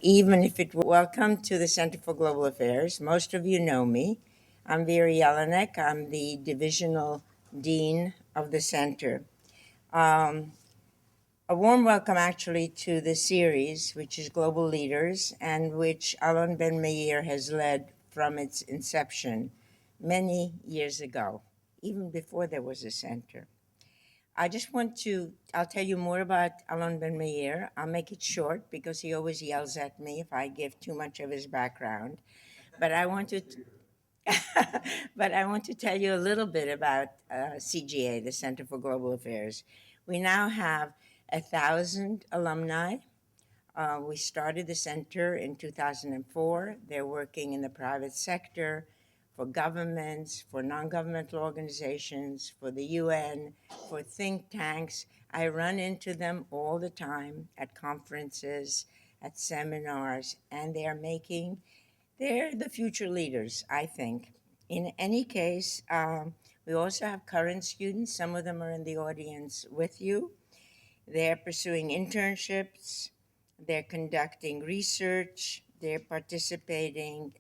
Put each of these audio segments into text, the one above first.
Even if it welcome to the Center for Global Affairs. Most of you know me. I'm Vera Jelinek. I'm the divisional dean of the center. A warm welcome actually to the series, which is Global Leaders, and which Alon Ben-Meir has led from its inception many years ago, even before there was a center. I'll tell you more about Alon Ben-Meir. I'll make it short because he always yells at me if I give too much of his background. But I want to, but I want to tell you a little bit about CGA, the Center for Global Affairs. We now have 1,000 alumni. We started the center in 2004. They're working in the private sector, for governments, for non-governmental organizations, for the UN, for think tanks. I run into them all the time at conferences, at seminars, and they're the future leaders, I think. In any case, we also have current students. Some of them are in the audience with you. They're pursuing internships, they're conducting research, they're participating,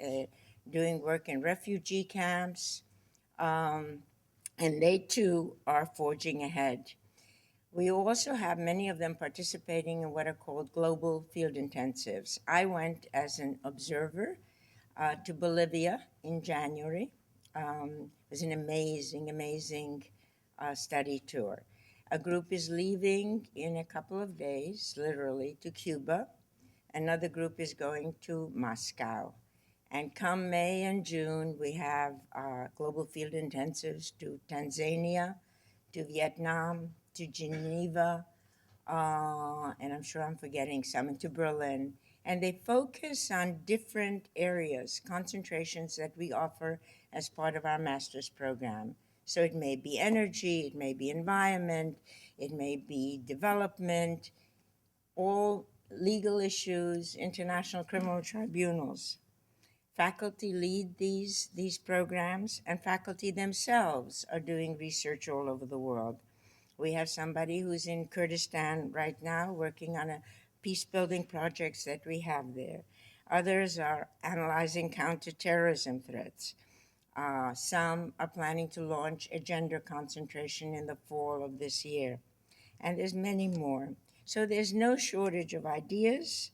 doing work in refugee camps, and they too are forging ahead. We also have many of them participating in what are called global field intensives. I went as an observer to Bolivia in January. It was an amazing study tour. A group is leaving in a couple of days, literally, to Cuba. Another group is going to Moscow. And come May and June, we have global field intensives to Tanzania, to Vietnam, to Geneva, and I'm sure I'm forgetting some, and to Berlin. And they focus on different areas, concentrations that we offer as part of our master's program. So it may be energy, it may be environment, it may be development, all legal issues, international criminal tribunals. Faculty lead these programs, and faculty themselves are doing research all over the world. We have somebody who's in Kurdistan right now working on a peace-building projects that we have there. Others are analyzing counterterrorism threats. Some are planning to launch a gender concentration in the fall of this year. And there's many more. So there's no shortage of ideas,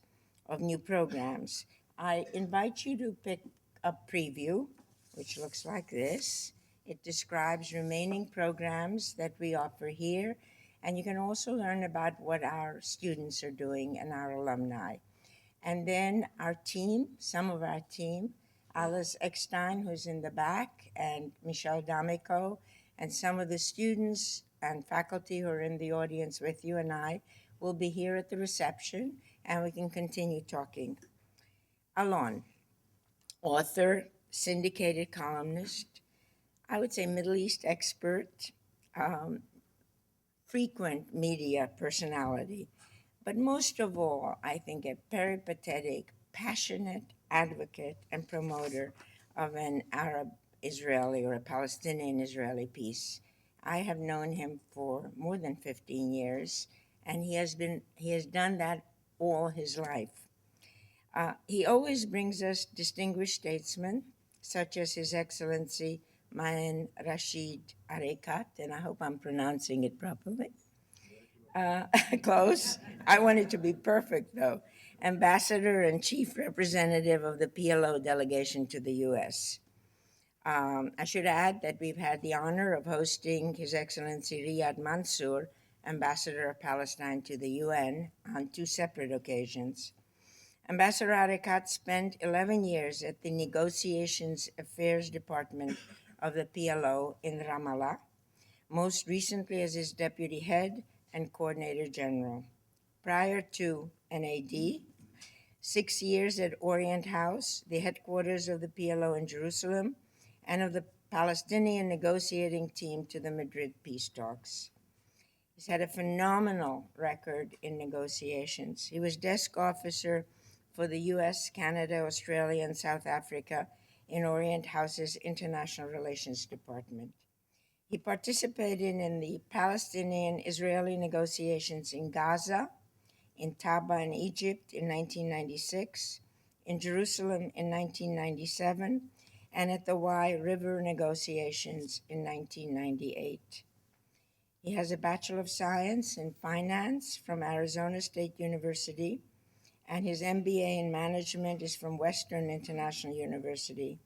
of new programs. I invite you to pick a preview, which looks like this. It describes remaining programs that we offer here, and you can also learn about what our students are doing and our alumni. And then our team, some of our team, Alice Eckstein, who's in the back, and Michelle D'Amico, and some of the students and faculty who are in the audience with you and I will be here at the reception, and we can continue talking. Alon, author, syndicated columnist, I would say Middle East expert, frequent media personality, but most of all, I think a peripatetic, passionate advocate and promoter of an Arab-Israeli or a Palestinian-Israeli peace. I have known him for more than 15 years, and he has done that all his life. He always brings us distinguished statesmen, such as His Excellency Maen Rashid Areikat, and I hope I'm pronouncing it properly. Close. I want it to be perfect, though. Ambassador and Chief Representative of the PLO Delegation to the U.S. I should add that we've had the honor of hosting His Excellency Riyad Mansour, Ambassador of Palestine to the UN, on 2 separate occasions. Ambassador Areikat spent 11 years at the Negotiations Affairs Department of the PLO in Ramallah, most recently as its deputy head and coordinator general. Prior to NAD, 6 years at Orient House, the headquarters of the PLO in Jerusalem, and of the Palestinian Negotiating Team to the Madrid peace talks. He's had a phenomenal record in negotiations. He was desk officer for the US, Canada, Australia, and South Africa in Orient House's International Relations Department. He participated in the Palestinian-Israeli negotiations in Gaza, in Taba in Egypt in 1996, in Jerusalem in 1997, and at the Wye River negotiations in 1998. He has a Bachelor of Science in Finance from Arizona State University, and his MBA in Management is from Western International University.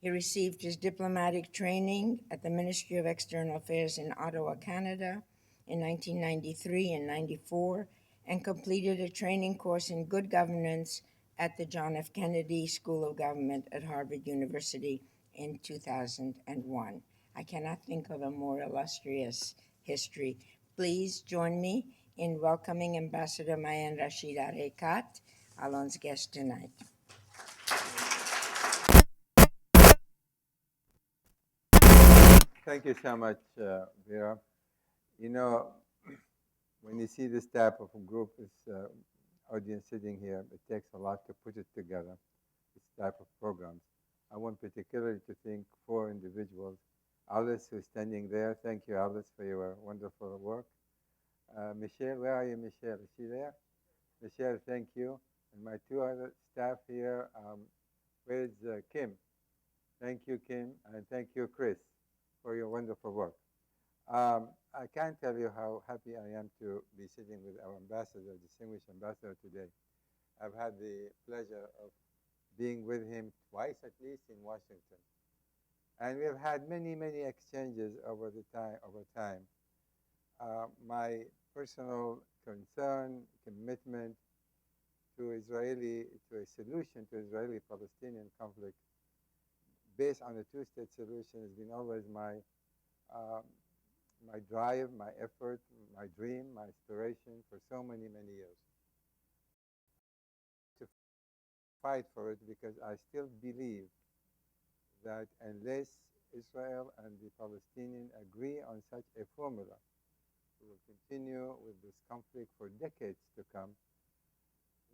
He received his diplomatic training at the Ministry of External Affairs in Ottawa, Canada in 1993 and 94, and completed a training course in good governance at the John F. Kennedy School of Government at Harvard University in 2001. I cannot think of a more illustrious history. Please join me in welcoming Ambassador Maen Rashid Areikat, Alon's guest tonight. Thank you so much, Vera. You know, when you see this type of a group, this audience sitting here, it takes a lot to put it together, this type of programs. I want particularly to thank 4 individuals. Alice, who's standing there, thank you, Alice, for your wonderful work. Michelle, where are you, Michelle? Is she there? Michelle, thank you. And my 2 other staff here, where's Kim? Thank you, Kim, and thank you, Chris, for your wonderful work. I can't tell you how happy I am to be sitting with our ambassador, distinguished ambassador today. I've had the pleasure of being with him twice at least in Washington. And we have had many, many exchanges over time. My personal concern, commitment to a solution to Israeli-Palestinian conflict based on a 2-state solution has been always my drive, my effort, my dream, my aspiration for so many, many years. To fight for it because I still believe that unless Israel and the Palestinians agree on such a formula, we will continue with this conflict for decades to come,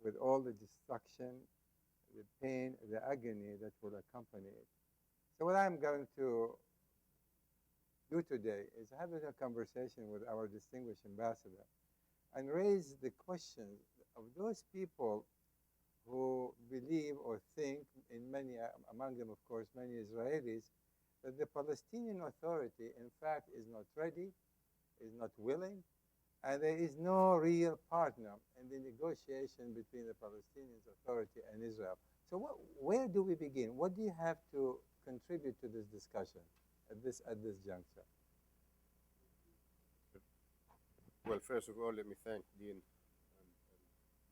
with all the destruction, the pain, the agony that will accompany it. So what I'm going to do today is have a conversation with our distinguished ambassador and raise the question of those people who believe or think, among them, of course, many Israelis, that the Palestinian Authority, in fact, is not ready, is not willing, and there is no real partner in the negotiation between the Palestinian Authority and Israel. So where do we begin? What do you have to contribute to this discussion at this juncture? Well, first of all, let me thank Dean and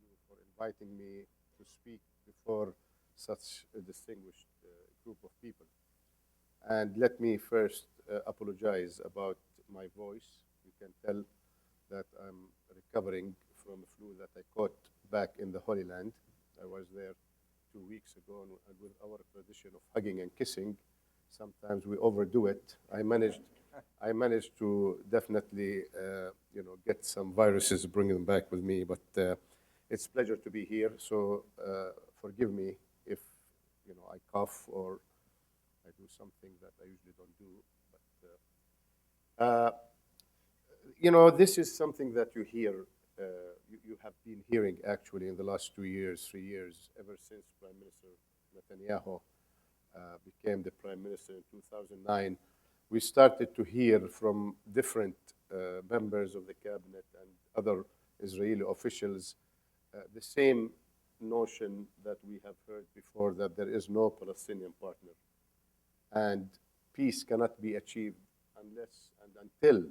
you for inviting me to speak before such a distinguished group of people. And let me first apologize about my voice. You can tell that I'm recovering from a flu that I caught back in the Holy Land. I was there 2 weeks ago, and with our tradition of hugging and kissing, sometimes we overdo it. I managed to definitely, get some viruses, bring them back with me. But it's a pleasure to be here. So forgive me if I cough or I do something that I usually don't do. But this is something that you hear. You have been hearing actually in the last 2 years, 3 years, ever since Prime Minister Netanyahu became the Prime Minister in 2009. We started to hear from different members of the cabinet and other Israeli officials the same notion that we have heard before, that there is no Palestinian partner. And peace cannot be achieved unless and until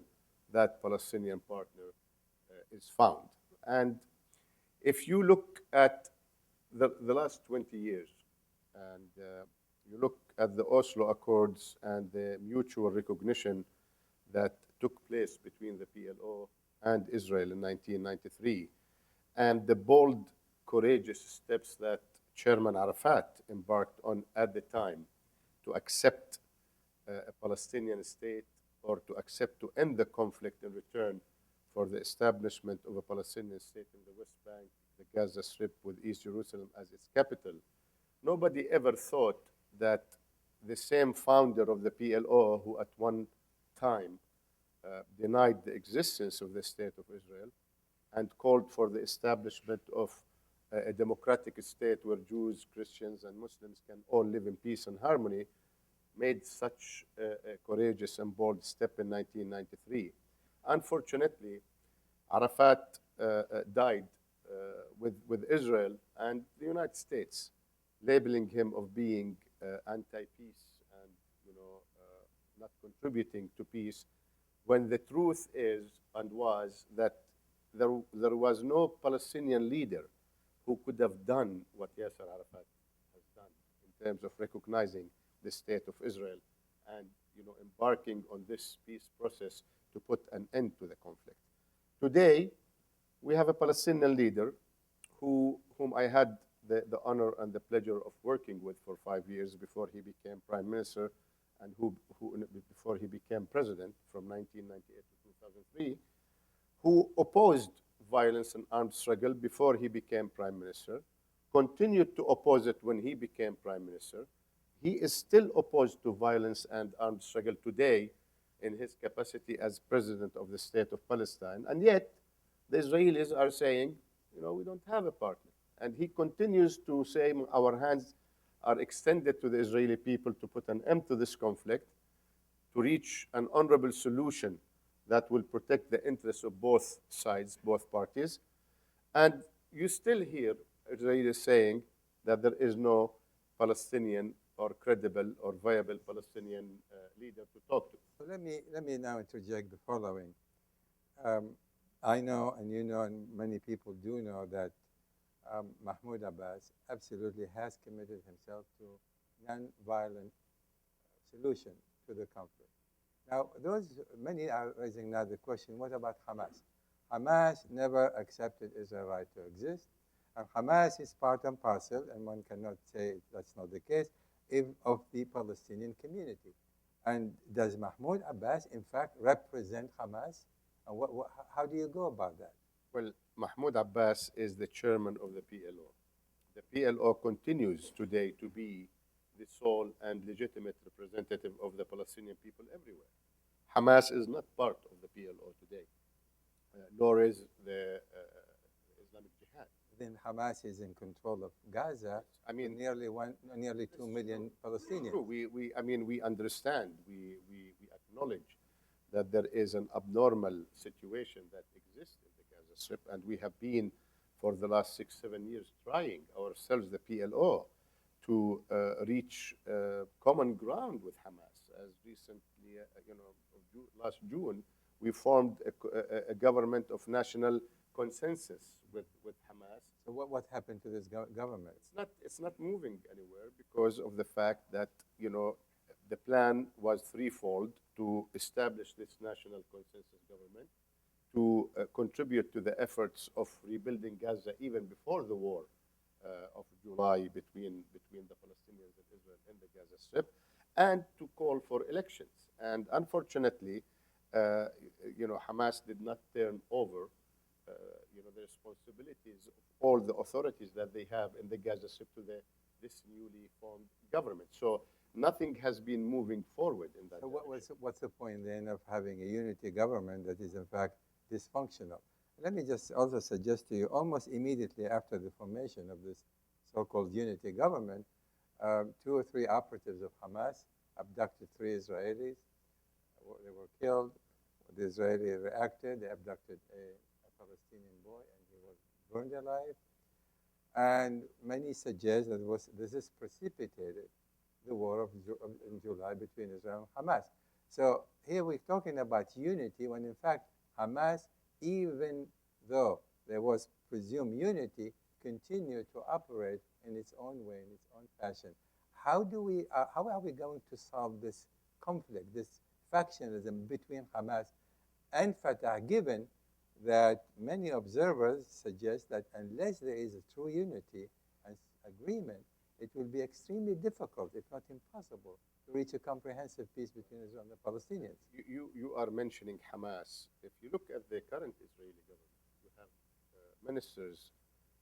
that Palestinian partner is found. And if you look at the last 20 years and you look at the Oslo Accords and the mutual recognition that took place between the PLO and Israel in 1993, and the bold, courageous steps that Chairman Arafat embarked on at the time to accept a Palestinian state, or to accept to end the conflict in return for the establishment of a Palestinian state in the West Bank, the Gaza Strip, with East Jerusalem as its capital. Nobody ever thought that the same founder of the PLO, who at one time denied the existence of the State of Israel, and called for the establishment of a democratic state where Jews, Christians, and Muslims can all live in peace and harmony, made such a courageous and bold step in 1993. Unfortunately, Arafat died with Israel and the United States, labeling him of being anti-peace and not contributing to peace, when the truth is and was that there was no Palestinian leader who could have done what Yasser Arafat has done in terms of recognizing the state of Israel and embarking on this peace process to put an end to the conflict. Today, we have a Palestinian leader whom I had the honor and the pleasure of working with for 5 years before he became prime minister, and who before he became president from 1998 to 2003, who opposed violence and armed struggle before he became prime minister, continued to oppose it when he became prime minister. He is still opposed to violence and armed struggle today in his capacity as president of the state of Palestine. And yet, the Israelis are saying, we don't have a partner. And he continues to say our hands are extended to the Israeli people to put an end to this conflict, to reach an honorable solution that will protect the interests of both sides, both parties. And you still hear Israelis saying that there is no Palestinian or credible or viable Palestinian leader to talk to. So let me now interject the following. I know, and you know, and many people do know that Mahmoud Abbas absolutely has committed himself to non-violent solution to the conflict. Now, many are raising now the question, what about Hamas? Hamas never accepted Israel's right to exist, and Hamas is part and parcel, and one cannot say that's not the case, of the Palestinian community. And does Mahmoud Abbas, in fact, represent Hamas? And how do you go about that? Well, Mahmoud Abbas is the chairman of the PLO. The PLO continues today to be the sole and legitimate representative of the Palestinian people everywhere. Hamas is not part of the PLO today, nor is the Islamic Jihad. Then Hamas is in control of Gaza. I mean, nearly 2 million Palestinians. True. We understand, we acknowledge that there is an abnormal situation that exists in the Gaza Strip, and we have been, for the last 6-7 years, trying ourselves, the PLO, to reach common ground with Hamas. As recently, last June, we formed a government of national consensus with Hamas. So what happened to this government? It's not moving anywhere because of the fact that the plan was threefold: to establish this national consensus government, to contribute to the efforts of rebuilding Gaza even before the war of July between the Palestinians and Israel in the Gaza Strip, and to call for elections. And unfortunately, Hamas did not turn over the responsibilities of all the authorities that they have in the Gaza Strip to this newly formed government. So nothing has been moving forward in that direction. So what's the point then of having a unity government that is in fact dysfunctional? Let me just also suggest to you, almost immediately after the formation of this so-called unity government, 2 or 3 operatives of Hamas abducted 3 Israelis. They were killed. The Israeli reacted. They abducted a Palestinian boy, and he was burned alive. And many suggest that this precipitated the war in July between Israel and Hamas. So here we're talking about unity when in fact Hamas, even though there was presumed unity, continued to operate in its own way, in its own fashion. How are we going to solve this conflict, this factionalism between Hamas and Fatah, given that many observers suggest that unless there is a true unity and agreement, it will be extremely difficult, if not impossible, to reach a comprehensive peace between Israel and the Palestinians. You are mentioning Hamas. If you look at the current Israeli government, you have ministers,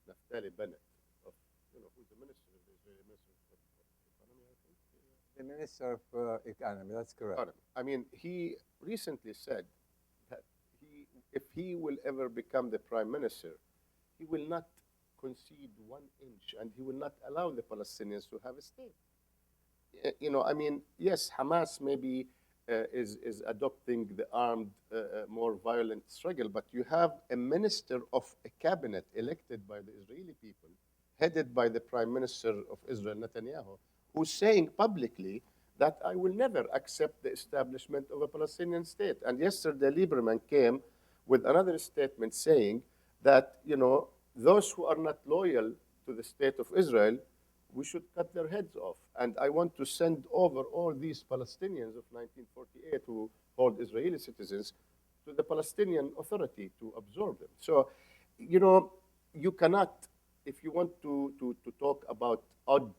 Naftali Bennett, who's the minister of the Israeli Minister of Economy, I think? The Minister of Economy, that's correct. I mean, he recently said that he if he will ever become the prime minister, he will not concede 1 inch, and he will not allow the Palestinians to have a state. I mean, yes, Hamas maybe is adopting the armed, more violent struggle, but you have a minister of a cabinet elected by the Israeli people, headed by the Prime Minister of Israel, Netanyahu, who's saying publicly that I will never accept the establishment of a Palestinian state. And yesterday, Lieberman came with another statement saying that, those who are not loyal to the state of Israel, we should cut their heads off. And I want to send over all these Palestinians of 1948 who hold Israeli citizens to the Palestinian Authority to absorb them. So, you cannot, if you want to talk about odd,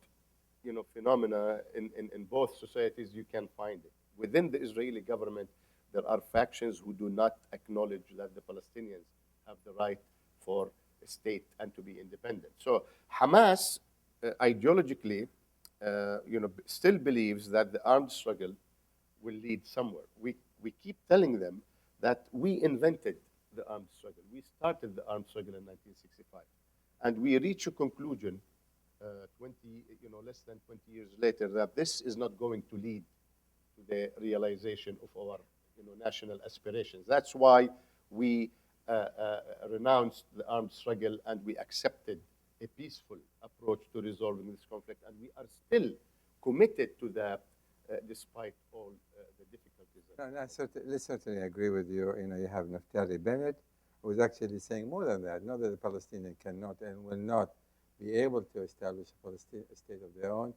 phenomena in both societies, you can find it. Within the Israeli government, there are factions who do not acknowledge that the Palestinians have the right for a state and to be independent. So Hamas, ideologically, still believes that the armed struggle will lead somewhere. We keep telling them that we invented the armed struggle. We started the armed struggle in 1965, and we reach a conclusion, less than 20 years later, that this is not going to lead to the realization of our, national aspirations. That's why we renounced the armed struggle and we accepted a peaceful approach to resolving this conflict, and we are still committed to that, despite all the difficulties. No, I certainly agree with you. You have Naftali Bennett, who is actually saying more than that. Not that the Palestinians cannot and will not be able to establish a state of their own.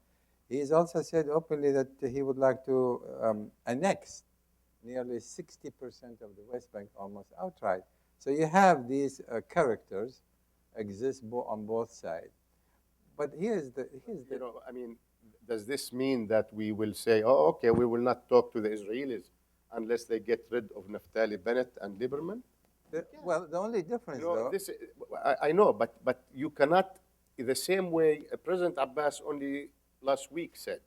He has also said openly that he would like to annex nearly 60% of the West Bank almost outright. So you have these characters exist on both sides. But here's the does this mean that we will say, oh, okay, we will not talk to the Israelis unless they get rid of Naftali Bennett and Lieberman? Well, the only difference, I know, but you cannot, in the same way President Abbas only last week said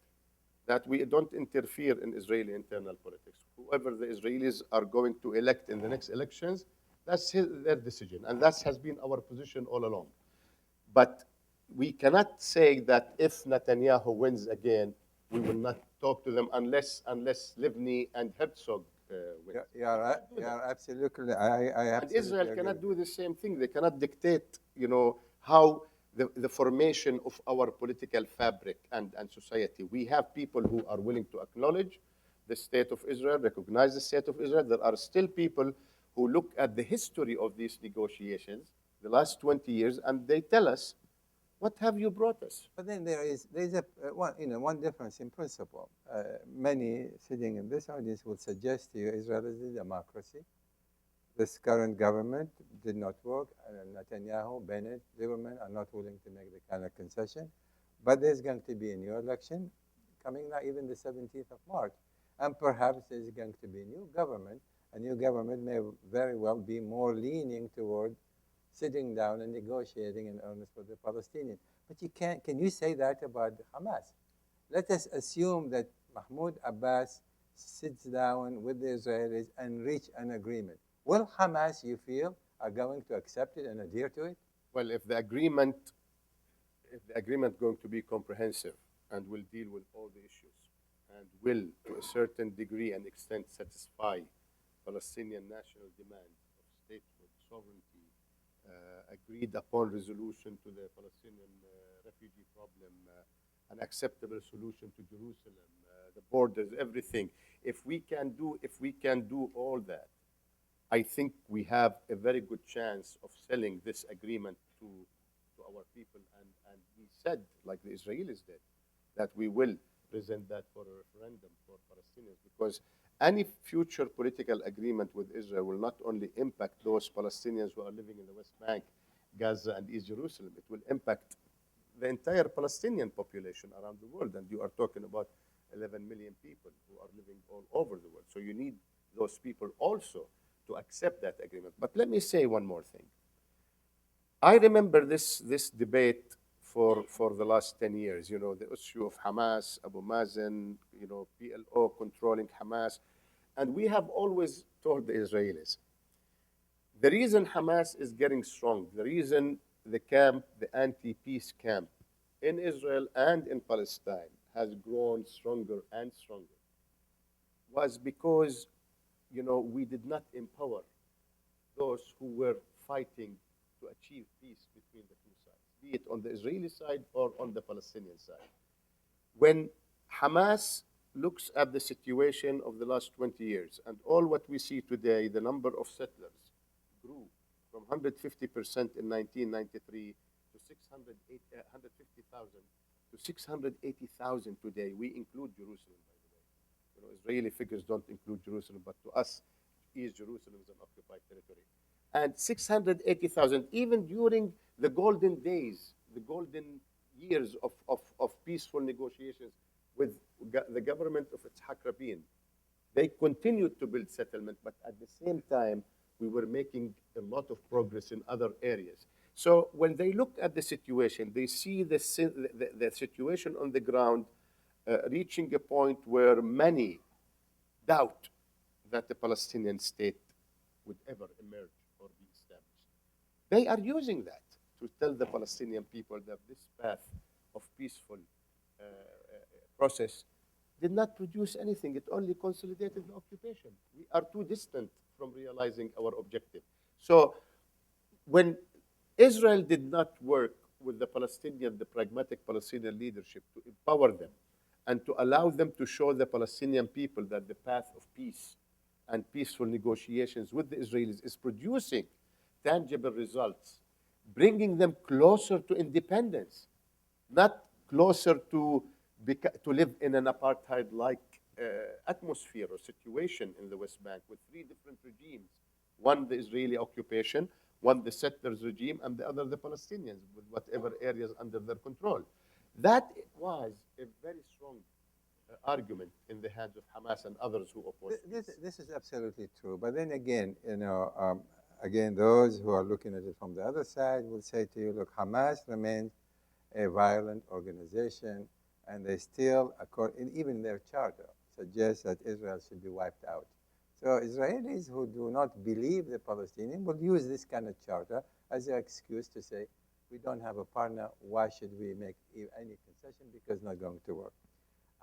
that we don't interfere in Israeli internal politics. Whoever the Israelis are going to elect in the next elections, that's their decision, and that has been our position all along. But we cannot say that if Netanyahu wins again, we will not talk to them unless Livni and Herzog win. Yeah, absolutely. I and Israel cannot do the same thing. They cannot dictate, how the formation of our political fabric and society. We have people who are willing to acknowledge the state of Israel, recognize the state of Israel. There are still people who look at the history of these negotiations, the last 20 years, and they tell us, what have you brought us? But then there's one difference in principle. Many sitting in this audience will suggest to you Israel is a democracy. This current government did not work. Netanyahu, Bennett, Lieberman are not willing to make the kind of concession. But there's going to be a new election coming now, even the 17th of March. And perhaps there's going to be a new government. A new government may very well be more leaning toward sitting down and negotiating in earnest with the Palestinians. But can you say that about Hamas? Let us assume that Mahmoud Abbas sits down with the Israelis and reach an agreement. Will Hamas, you feel, are going to accept it and adhere to it? Well, if the agreement going to be comprehensive and will deal with all the issues and will, to a certain degree and extent, satisfy Palestinian national demands of statehood, sovereignty, agreed upon resolution to the Palestinian refugee problem, an acceptable solution to Jerusalem, the borders, everything. If we can do all that, I think we have a very good chance of selling this agreement to our people. And we said, like the Israelis did, that we will present that for a referendum for Palestinians, because any future political agreement with Israel will not only impact those Palestinians who are living in the West Bank, Gaza, and East Jerusalem, it will impact the entire Palestinian population around the world. And you are talking about 11 million people who are living all over the world. So you need those people also to accept that agreement. But let me say one more thing. I remember this debate for the last 10 years, the issue of Hamas, Abu Mazen, PLO controlling Hamas. And we have always told the Israelis, The reason Hamas is getting strong, the reason the camp, the anti-peace camp in Israel and in Palestine has grown stronger and stronger was because, we did not empower those who were fighting to achieve peace between the two sides, be it on the Israeli side or on the Palestinian side. When Hamas looks at the situation of the last 20 years and all what we see today, the number of settlers grew from 150% in 1993 to 150,000 to 680,000 today. We include Jerusalem, by the way. Israeli figures don't include Jerusalem, but to us, East Jerusalem is an occupied territory. And 680,000, even during the golden days, the golden years of peaceful negotiations with the government of Itzhak Rabin, they continued to build settlement, but at the same time, we were making a lot of progress in other areas. So when they look at the situation, they see the situation on the ground reaching a point where many doubt that the Palestinian state would ever emerge or be established. They are using that to tell the Palestinian people that this path of peaceful process did not produce anything. It only consolidated the occupation. We are too distant from realizing our objective. So when Israel did not work with the pragmatic Palestinian leadership to empower them and to allow them to show the Palestinian people that the path of peace and peaceful negotiations with the Israelis is producing tangible results, bringing them closer to independence, not closer to live in an apartheid-like atmosphere or situation in the West Bank with three different regimes, one the Israeli occupation, one the settlers regime, and the other the Palestinians with whatever areas under their control. That was a very strong argument in the hands of Hamas and others who oppose This is absolutely true. But then again, again, those who are looking at it from the other side will say to you, look, Hamas remains a violent organization, and they still, even their charter, suggest that Israel should be wiped out. So Israelis who do not believe the Palestinians will use this kind of charter as an excuse to say, we don't have a partner, why should we make any concession, because it's not going to work.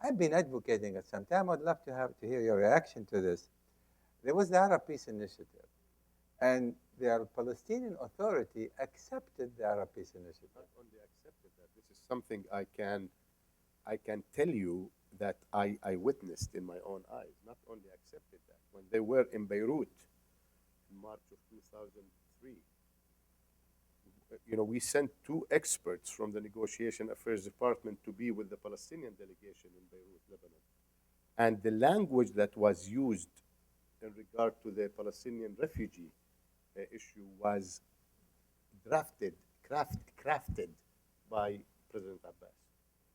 I've been advocating at some time. I'd love to hear your reaction to this. There was the Arab Peace Initiative, and the Palestinian Authority accepted the Arab Peace Initiative. Not only accepted that, this is something I can tell you that I witnessed in my own eyes. Not only accepted that, when they were in Beirut in March of 2003, we sent two experts from the Negotiation Affairs Department to be with the Palestinian delegation in Beirut, Lebanon. And the language that was used in regard to the Palestinian refugee issue was crafted by President Abbas.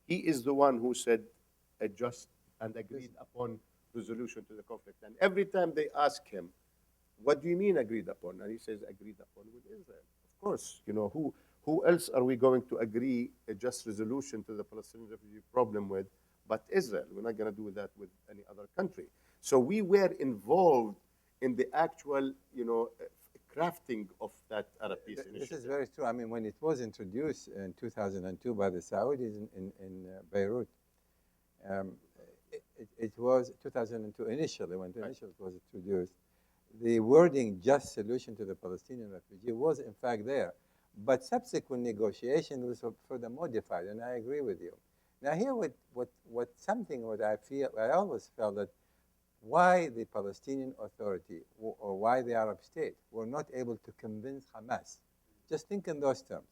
He is the one who said a just and agreed upon resolution to the conflict. And every time they ask him, what do you mean agreed upon? And he says agreed upon with Israel. Of course, who else are we going to agree a just resolution to the Palestinian refugee problem with but Israel? We're not going to do that with any other country. So we were involved in the actual, crafting of that Arab Peace Initiative. This is very true. I mean, when it was introduced in 2002 by the Saudis in Beirut, it was 2002 initially, when initially it was introduced. The wording "just solution to the Palestinian refugee" was in fact there, but subsequent negotiation was further modified, and I agree with you. Now here, what I always felt that why the Palestinian Authority or why the Arab state were not able to convince Hamas. Just think in those terms.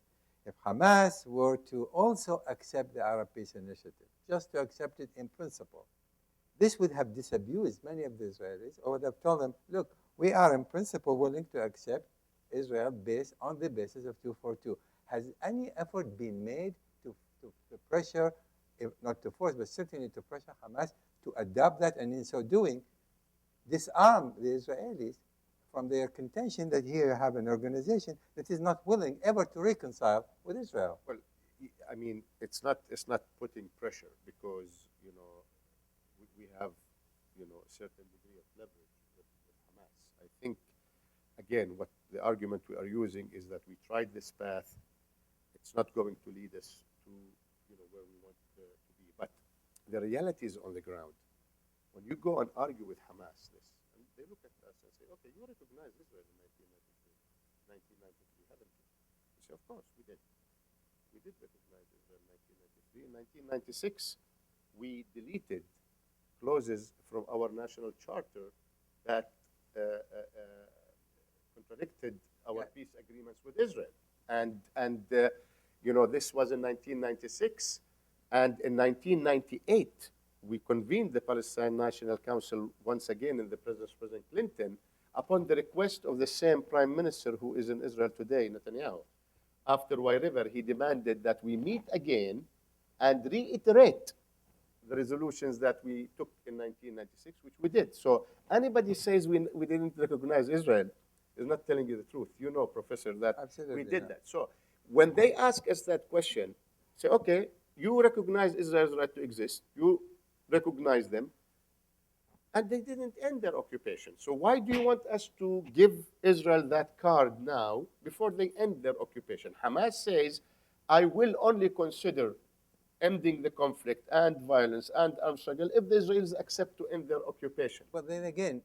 If Hamas were to also accept the Arab Peace Initiative, just to accept it in principle, this would have disabused many of the Israelis, or would have told them, look, we are in principle willing to accept Israel based on the basis of 242. Has any effort been made to pressure, if not to force, but certainly to pressure Hamas to adopt that, and in so doing, disarm the Israelis from their contention that here you have an organization that is not willing ever to reconcile with Israel? Well, I mean, it's not putting pressure because, we have, a certain degree of leverage with Hamas. I think again, what the argument we are using is that we tried this path. It's not going to lead us to where we want to be. But the reality is on the ground. When you go and argue with Hamas this, and they look at us and say, okay, you recognize Israel in 1993, haven't you? We say, of course, we did. We did recognize Israel in 1993. In 1996, we deleted clauses from our national charter that contradicted our peace agreements with Israel. And this was in 1996. And in 1998, we convened the Palestine National Council once again in the presence of President Clinton upon the request of the same prime minister who is in Israel today, Netanyahu. After Y River, he demanded that we meet again and reiterate the resolutions that we took in 1996, which we did. So anybody says we didn't recognize Israel is not telling you the truth. You know, Professor, that Absolutely, we did yeah. that. So when they ask us that question, say, okay, you recognize Israel's right to exist. You recognize them. And they didn't end their occupation. So why do you want us to give Israel that card now before they end their occupation? Hamas says, I will only consider ending the conflict and violence and armed struggle if the Israelis accept to end their occupation. But then again,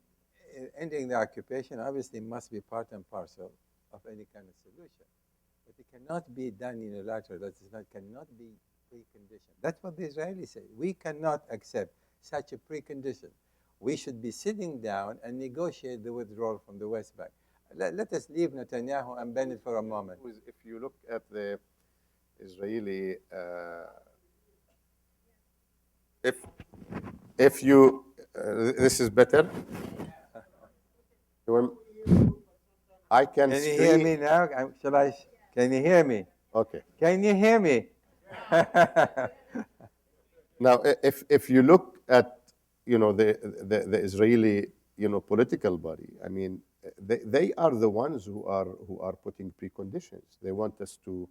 ending the occupation obviously must be part and parcel of any kind of solution. But it cannot be done unilaterally. That is cannot be preconditioned. That's what the Israelis say. We cannot accept such a precondition. We should be sitting down and negotiate the withdrawal from the West Bank. Let us leave Netanyahu and Bennett for a moment. If you look at the Israeli, if you, this is better. I can Can you hear me now? Can you hear me? Okay. Can you hear me? Now, if you look at the Israeli political body, I mean, they are the ones who are putting preconditions. They want us to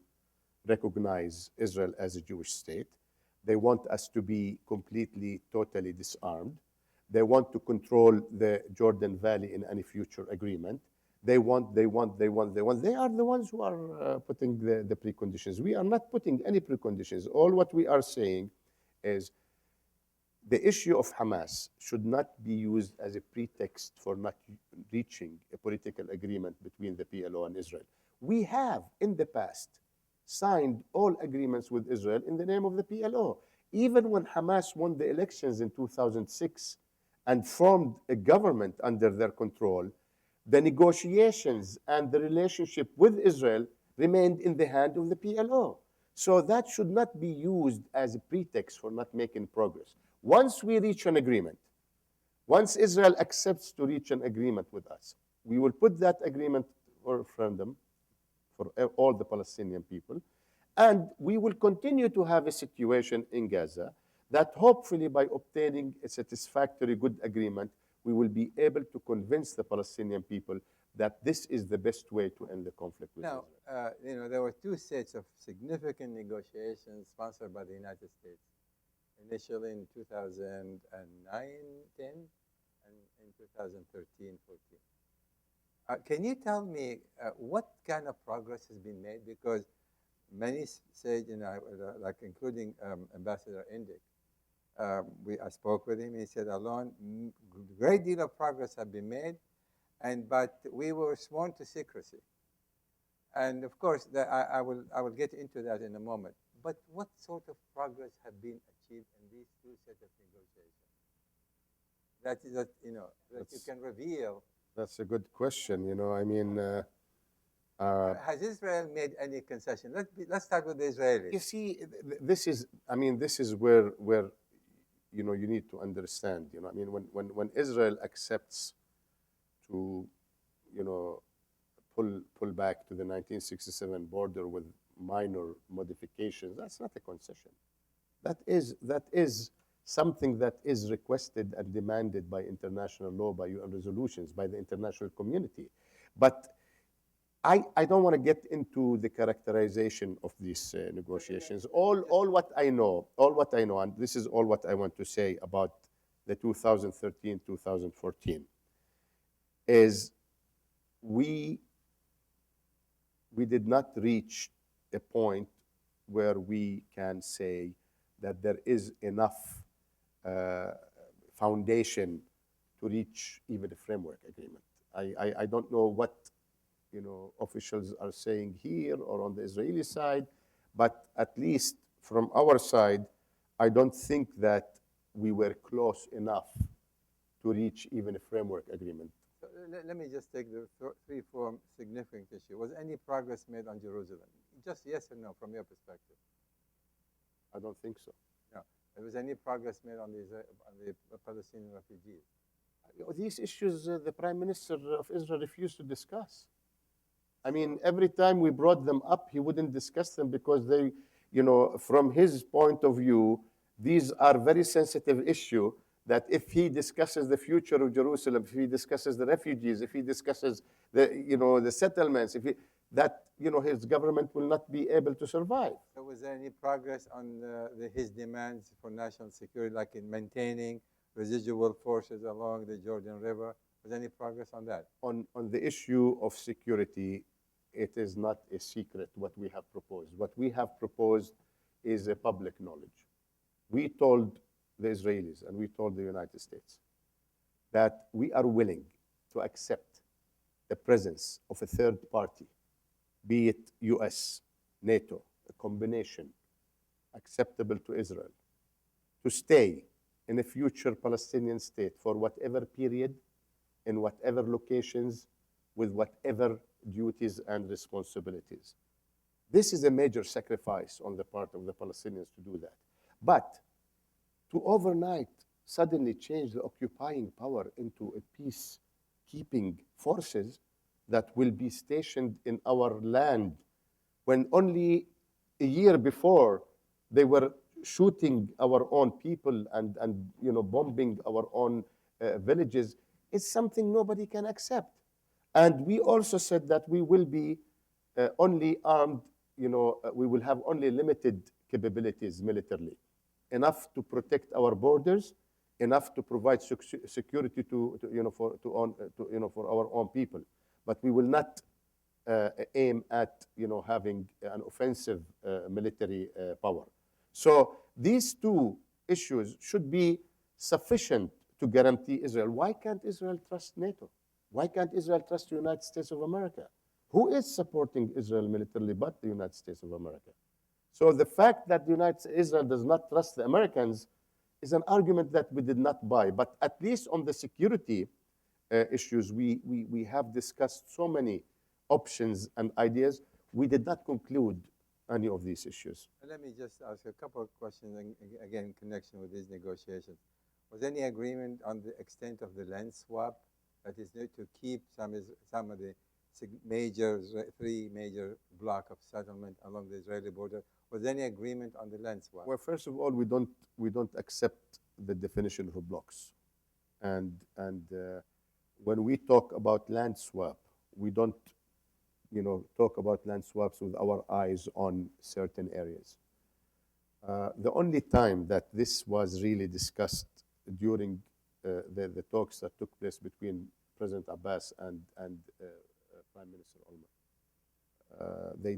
recognize Israel as a Jewish state. They want us to be completely, totally disarmed. They want to control the Jordan Valley in any future agreement. They are the ones who are putting the preconditions. We are not putting any preconditions. All what we are saying is the issue of Hamas should not be used as a pretext for not reaching a political agreement between the PLO and Israel. We have, in the past, signed all agreements with Israel in the name of the PLO. Even when Hamas won the elections in 2006 and formed a government under their control, the negotiations and the relationship with Israel remained in the hand of the PLO. So that should not be used as a pretext for not making progress. Once we reach an agreement, once Israel accepts to reach an agreement with us, we will put that agreement for referendum for all the Palestinian people, and we will continue to have a situation in Gaza that hopefully by obtaining a satisfactory good agreement, we will be able to convince the Palestinian people that this is the best way to end the conflict with Israel. Now, there were two sets of significant negotiations sponsored by the United States. Initially in 2009, 10, and in 2013, 14. Can you tell me what kind of progress has been made? Because many say, like including Ambassador Indik, I spoke with him. He said, Alon, great deal of progress have been made, but we were sworn to secrecy. And of course, I will get into that in a moment. But what sort of progress have been achieved in these two sets of negotiations? That you can reveal. That's a good question. I mean, has Israel made any concession? Let's start with the Israelis. You see, this is where you need to understand. I mean, when Israel accepts to pull back to the 1967 border with minor modifications, that's not a concession. That is something that is requested and demanded by international law, by UN resolutions, by the international community. But I don't want to get into the characterization of these negotiations. All what I know, and this is all what I want to say about the 2013-2014, is we did not reach a point where we can say that there is enough foundation to reach even a framework agreement. I don't know what officials are saying here or on the Israeli side, but at least from our side, I don't think that we were close enough to reach even a framework agreement. So let me just take the three, four significant issues. Was any progress made on Jerusalem? Just yes or no from your perspective? I don't think so. No. Was any progress made on the Palestinian refugees? These issues the Prime Minister of Israel refused to discuss. I mean, every time we brought them up, he wouldn't discuss them because they, from his point of view, these are very sensitive issues that if he discusses the future of Jerusalem, if he discusses the refugees, if he discusses the settlements, his government will not be able to survive. So was there any progress on his demands for national security, like in maintaining residual forces along the Jordan River? Was there any progress on that? On the issue of security, it is not a secret what we have proposed. What we have proposed is a public knowledge. We told the Israelis and we told the United States that we are willing to accept the presence of a third party, be it US, NATO, a combination acceptable to Israel, to stay in a future Palestinian state for whatever period, in whatever locations, with whatever duties and responsibilities. This is a major sacrifice on the part of the Palestinians to do that. But to overnight suddenly change the occupying power into a peacekeeping forces that will be stationed in our land when only a year before they were shooting our own people and bombing our own villages, is something nobody can accept. And we also said that we will be only armed, we will have only limited capabilities militarily, enough to protect our borders, enough to provide security for our own people. But we will not aim at having an offensive military power. So these two issues should be sufficient to guarantee Israel. Why can't Israel trust NATO? Why can't Israel trust the United States of America? Who is supporting Israel militarily but the United States of America? So the fact that Israel does not trust the Americans is an argument that we did not buy. But at least on the security issues, we have discussed so many options and ideas. We did not conclude any of these issues. Let me just ask a couple of questions, again, in connection with these negotiations. Was any agreement on the extent of the land swap, that is to keep some of the three major block of settlement along the Israeli border? Was there any agreement on the land swap? Well, first of all, we don't accept the definition of blocks, and when we talk about land swap, we don't talk about land swaps with our eyes on certain areas. The only time that this was really discussed during the talks that took place between President Abbas and Prime Minister Olmert, they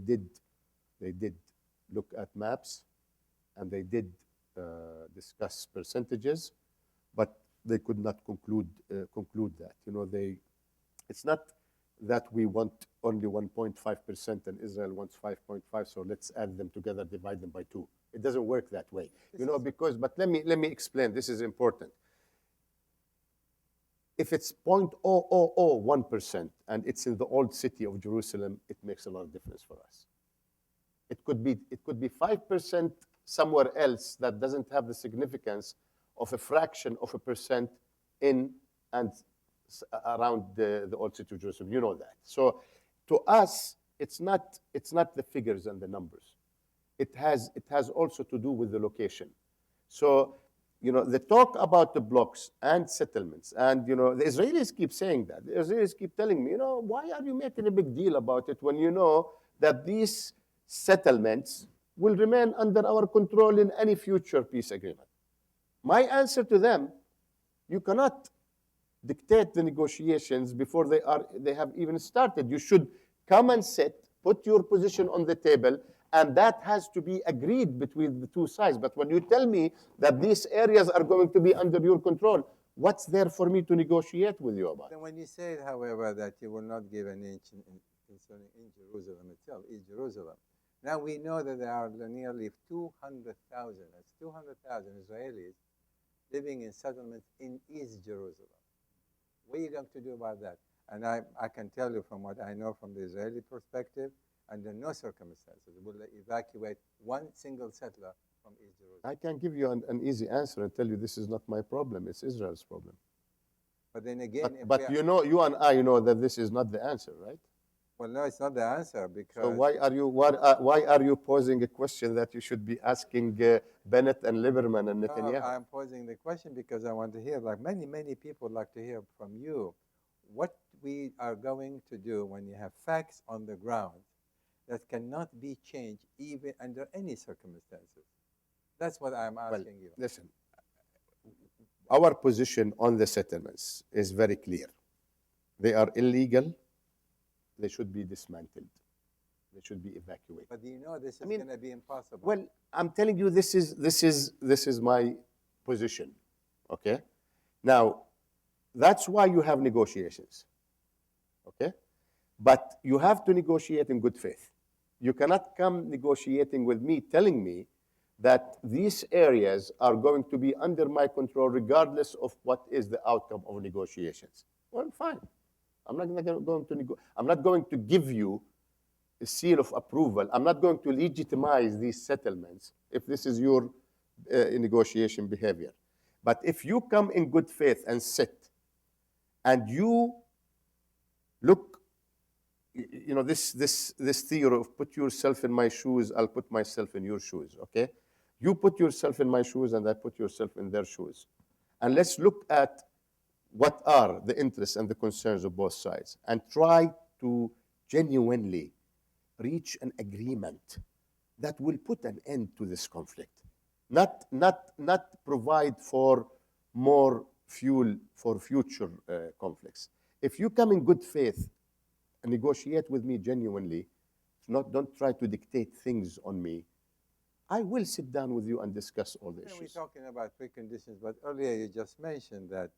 did look at maps and they did discuss percentages, but they could not conclude that. It's not that we want only 1.5% and Israel wants 5.5, so let's add them together, divide them by 2. It doesn't work that way, but let me explain. This is important. If it's 0.0001% and it's in the old city of Jerusalem, it makes a lot of difference for us. It could be 5% somewhere else that doesn't have the significance of a fraction of a percent in and around the old city of Jerusalem. You know that. So to us, it's not the figures and the numbers. It has also to do with the location. So the talk about the blocks and settlements, and the Israelis keep saying that. The Israelis keep telling me, why are you making a big deal about it when you know that these settlements will remain under our control in any future peace agreement? My answer to them, you cannot dictate the negotiations before they have even started. You should come and sit, put your position on the table, and that has to be agreed between the two sides. But when you tell me that these areas are going to be under your control, what's there for me to negotiate with you about? Then when you say, however, that you will not give an inch concerning in Jerusalem itself, East Jerusalem, now we know that there are nearly 200,000, that's 200,000 Israelis living in settlements in East Jerusalem. What are you going to do about that? And I can tell you from what I know from the Israeli perspective, under no circumstances will they evacuate one single settler from East Jerusalem. I can give you an easy answer and tell you this is not my problem, it's Israel's problem. But then again, but you know, you and I know that this is not the answer, right? Well, no, it's not the answer because. So why are you posing a question that you should be asking Bennett and Lieberman and Netanyahu? No, I'm posing the question because I want to hear, like many people would like to hear from you, what we are going to do when you have facts on the ground that cannot be changed even under any circumstances. That's what I'm asking you. Listen, our position on the settlements is very clear. They are illegal. They should be dismantled. They should be evacuated. But you know this is going to be impossible. Well, I'm telling you, this is my position. Okay. Now, that's why you have negotiations. Okay, but you have to negotiate in good faith. You cannot come negotiating with me, telling me that these areas are going to be under my control regardless of what is the outcome of negotiations. Well, fine. I'm not going to give you a seal of approval. I'm not going to legitimize these settlements if this is your negotiation behavior. But if you come in good faith and sit, and you look, you know, this theory of put yourself in my shoes, I'll put myself in your shoes, okay? You put yourself in my shoes and I put yourself in their shoes. And let's look at what are the interests and the concerns of both sides and try to genuinely reach an agreement that will put an end to this conflict. Not provide for more fuel for future conflicts. If you come in good faith and negotiate with me genuinely, don't try to dictate things on me, I will sit down with you and discuss all the issues. We're talking about preconditions, but earlier you just mentioned that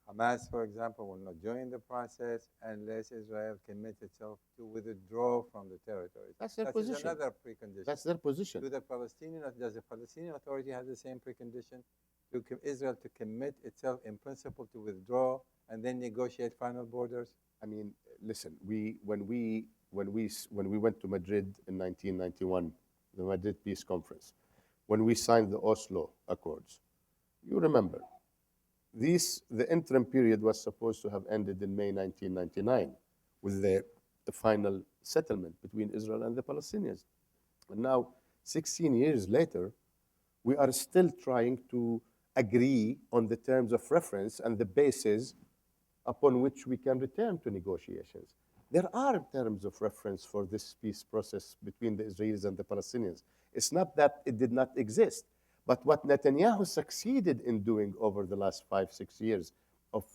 Hamas, for example, will not join the process unless Israel commits itself to withdraw from the territories. That's their position. That's another precondition. That's their position. Does the Palestinian Authority have the same precondition? To Israel to commit itself in principle to withdraw and then negotiate final borders? I mean, listen, when we went to Madrid in 1991, the Madrid Peace Conference, when we signed the Oslo Accords, you remember, the interim period was supposed to have ended in May 1999 with the final settlement between Israel and the Palestinians. And now, 16 years later, we are still trying to agree on the terms of reference and the basis upon which we can return to negotiations. There are terms of reference for this peace process between the Israelis and the Palestinians. It's not that it did not exist, but what Netanyahu succeeded in doing over the last 5-6 years of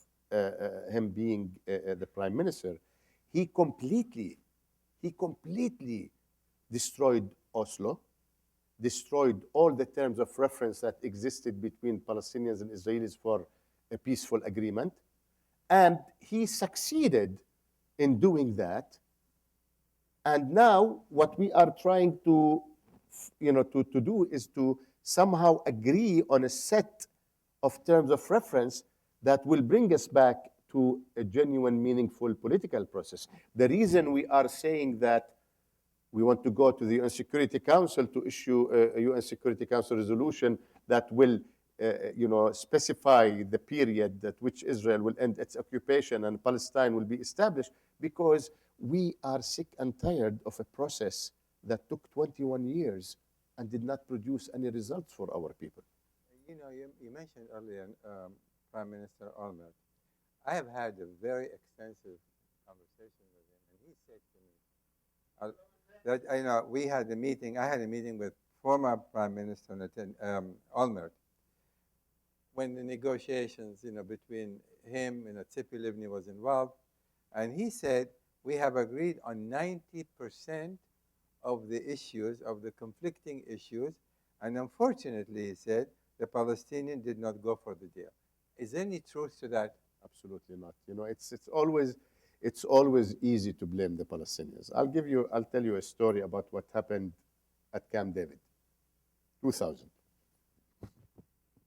him being the prime minister, he completely destroyed Oslo, destroyed all the terms of reference that existed between Palestinians and Israelis for a peaceful agreement. And he succeeded in doing that. And now what we are trying to do is to somehow agree on a set of terms of reference that will bring us back to a genuine, meaningful political process. The reason we are saying that we want to go to the UN Security Council to issue a UN Security Council resolution that will specify the period at which Israel will end its occupation and Palestine will be established, because we are sick and tired of a process that took 21 years and did not produce any results for our people. You know, you mentioned earlier Prime Minister Olmert. I have had a very extensive conversation with him, and he said to me that we had a meeting. I had a meeting with former Prime Minister Olmert, when the negotiations, between him and Tzipi Livni was involved, and he said, we have agreed on 90% of the issues, of the conflicting issues, and unfortunately, he said, the Palestinian did not go for the deal. Is there any truth to that? Absolutely not. It's always easy to blame the Palestinians. I'll tell you a story about what happened at Camp David, 2000.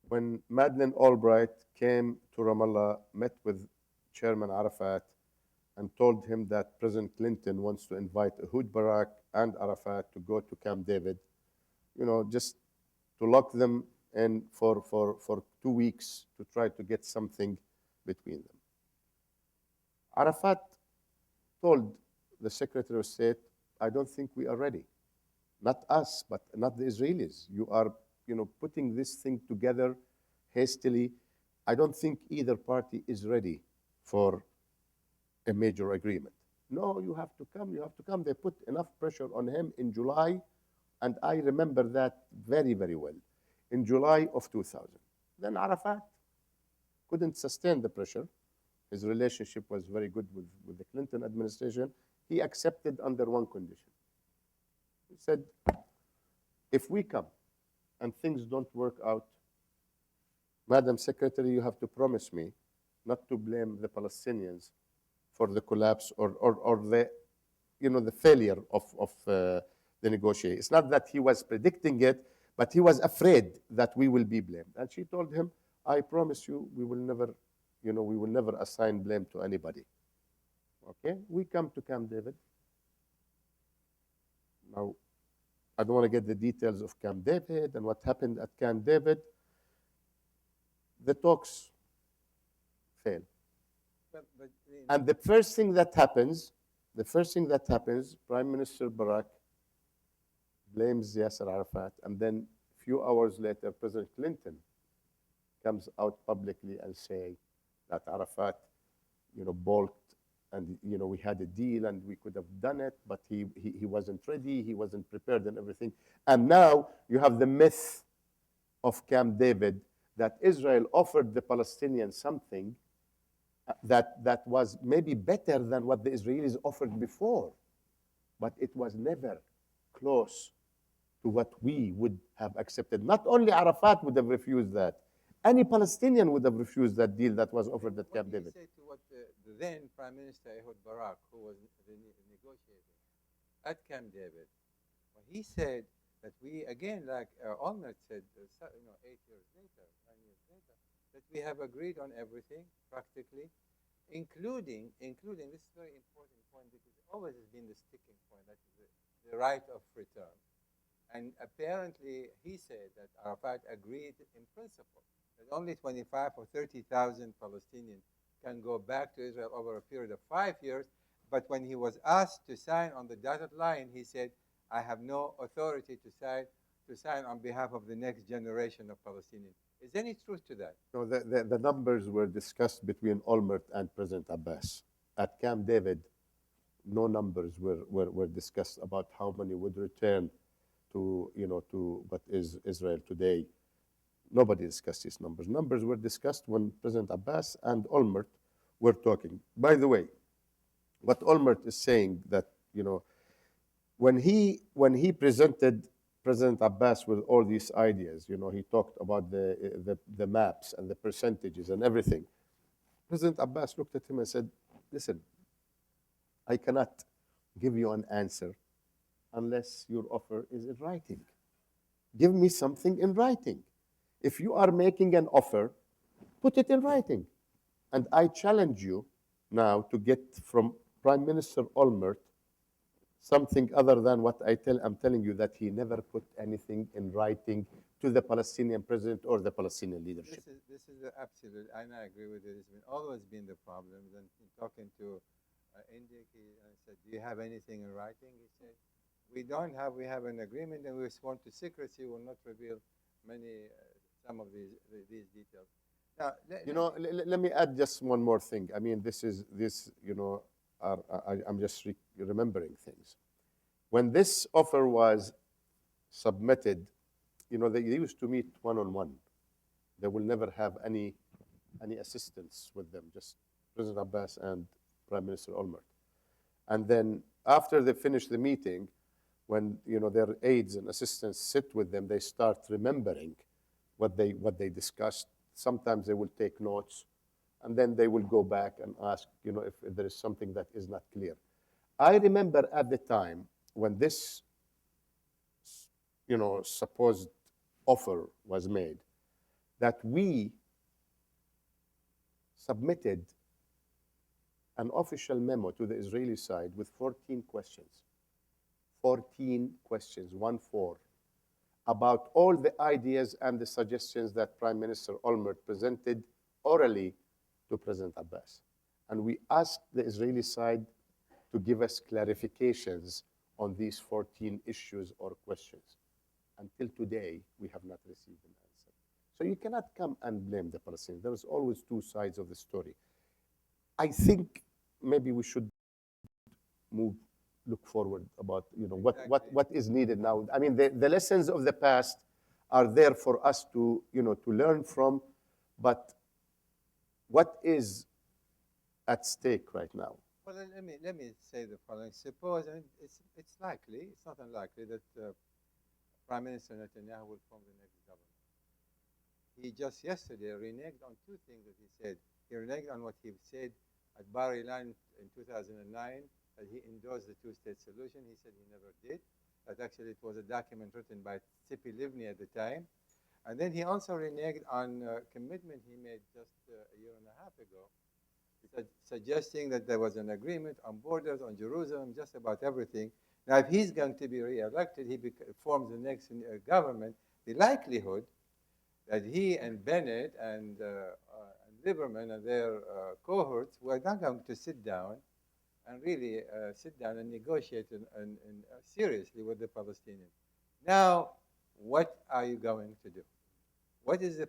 When Madeleine Albright came to Ramallah, met with Chairman Arafat, and told him that President Clinton wants to invite Ehud Barak and Arafat to go to Camp David, just to lock them in for 2 weeks to try to get something between them. Arafat told the Secretary of State, I don't think we are ready. Not us, but not the Israelis. You are, putting this thing together hastily. I don't think either party is ready for a major agreement. No, you have to come, you have to come. They put enough pressure on him in July, and I remember that very, very well, in July of 2000. Then Arafat couldn't sustain the pressure. His relationship was very good with the Clinton administration. He accepted under one condition. He said, if we come and things don't work out, Madam Secretary, you have to promise me not to blame the Palestinians for the collapse or the, the failure of the negotiation. It's not that he was predicting it, but he was afraid that we will be blamed. And she told him, I promise you, we will never assign blame to anybody. Okay? We come to Camp David. Now, I don't want to get the details of Camp David and what happened at Camp David. The talks fail. And the first thing that happens, Prime Minister Barak blames Yasser Arafat, and then a few hours later, President Clinton comes out publicly and say that Arafat, balked, and we had a deal and we could have done it, but he wasn't ready, he wasn't prepared, and everything. And now you have the myth of Camp David that Israel offered the Palestinians something that was maybe better than what the Israelis offered before, but it was never close to what we would have accepted. Not only Arafat would have refused that, any Palestinian would have refused that deal that was offered at Camp David. What do you say to what the then Prime Minister Ehud Barak, who was negotiating at Camp David, when he said that we, again, like Olmert said, 8 years later, 9 years later, that we have agreed on everything, practically, including, this is a very important point because it always has been the sticking point, that is the right of return. And apparently he said that Arafat agreed in principle that only 25 or 30,000 Palestinians can go back to Israel over a period of 5 years. But when he was asked to sign on the dotted line, he said, I have no authority to sign on behalf of the next generation of Palestinians. Is there any truth to that? No, the numbers were discussed between Olmert and President Abbas. At Camp David, no numbers were discussed about how many would return to what is Israel today. Nobody discussed these numbers. Numbers were discussed when President Abbas and Olmert were talking. By the way, what Olmert is saying that, when he presented President Abbas with all these ideas, he talked about the maps and the percentages and everything. President Abbas looked at him and said, listen, I cannot give you an answer unless your offer is in writing. Give me something in writing. If you are making an offer, put it in writing. And I challenge you now to get from Prime Minister Olmert something other than what I'm telling you, that he never put anything in writing to the Palestinian president or the Palestinian leadership. This is the absolute, and I agree with it. It's always been the problem. And in talking to Indik, I said, do you have anything in writing? He said, we have an agreement and we sworn to secrecy, will not reveal some of these details. Now, let me add just one more thing. I mean, I'm just remembering things. When this offer was submitted, they used to meet one-on-one. They will never have any assistance with them, just President Abbas and Prime Minister Olmert. And then after they finish the meeting, when their aides and assistants sit with them, they start remembering what they discussed. Sometimes they will take notes, and then they will go back and ask, if there is something that is not clear. I remember at the time when this, supposed offer was made, that we submitted an official memo to the Israeli side with 14 questions. 14 questions, 1-4, about all the ideas and the suggestions that Prime Minister Olmert presented orally to President Abbas. And we asked the Israeli side to give us clarifications on these 14 issues or questions. Until today, we have not received an answer. So you cannot come and blame the Palestinians. There is always two sides of the story. I think maybe we should look forward about what is needed now. I mean, the lessons of the past are there for us to to learn from, but what is at stake right now? Well, let me say the following. Suppose, I mean, it's likely, it's not unlikely that Prime Minister Netanyahu will form the next government. He just yesterday reneged on two things that he said. He reneged on what he said at Bar Ilan in 2009, that he endorsed the two-state solution. He said he never did. That actually it was a document written by Tzipi Livni at the time. And then he also reneged on a commitment he made just a year and a half ago, suggesting that there was an agreement on borders, on Jerusalem, just about everything. Now, if he's going to be re-elected, he forms the next government, the likelihood that he and Bennett and Lieberman and their cohorts were not going to sit down and really sit down and negotiate seriously with the Palestinians. Now, what are you going to do? What is the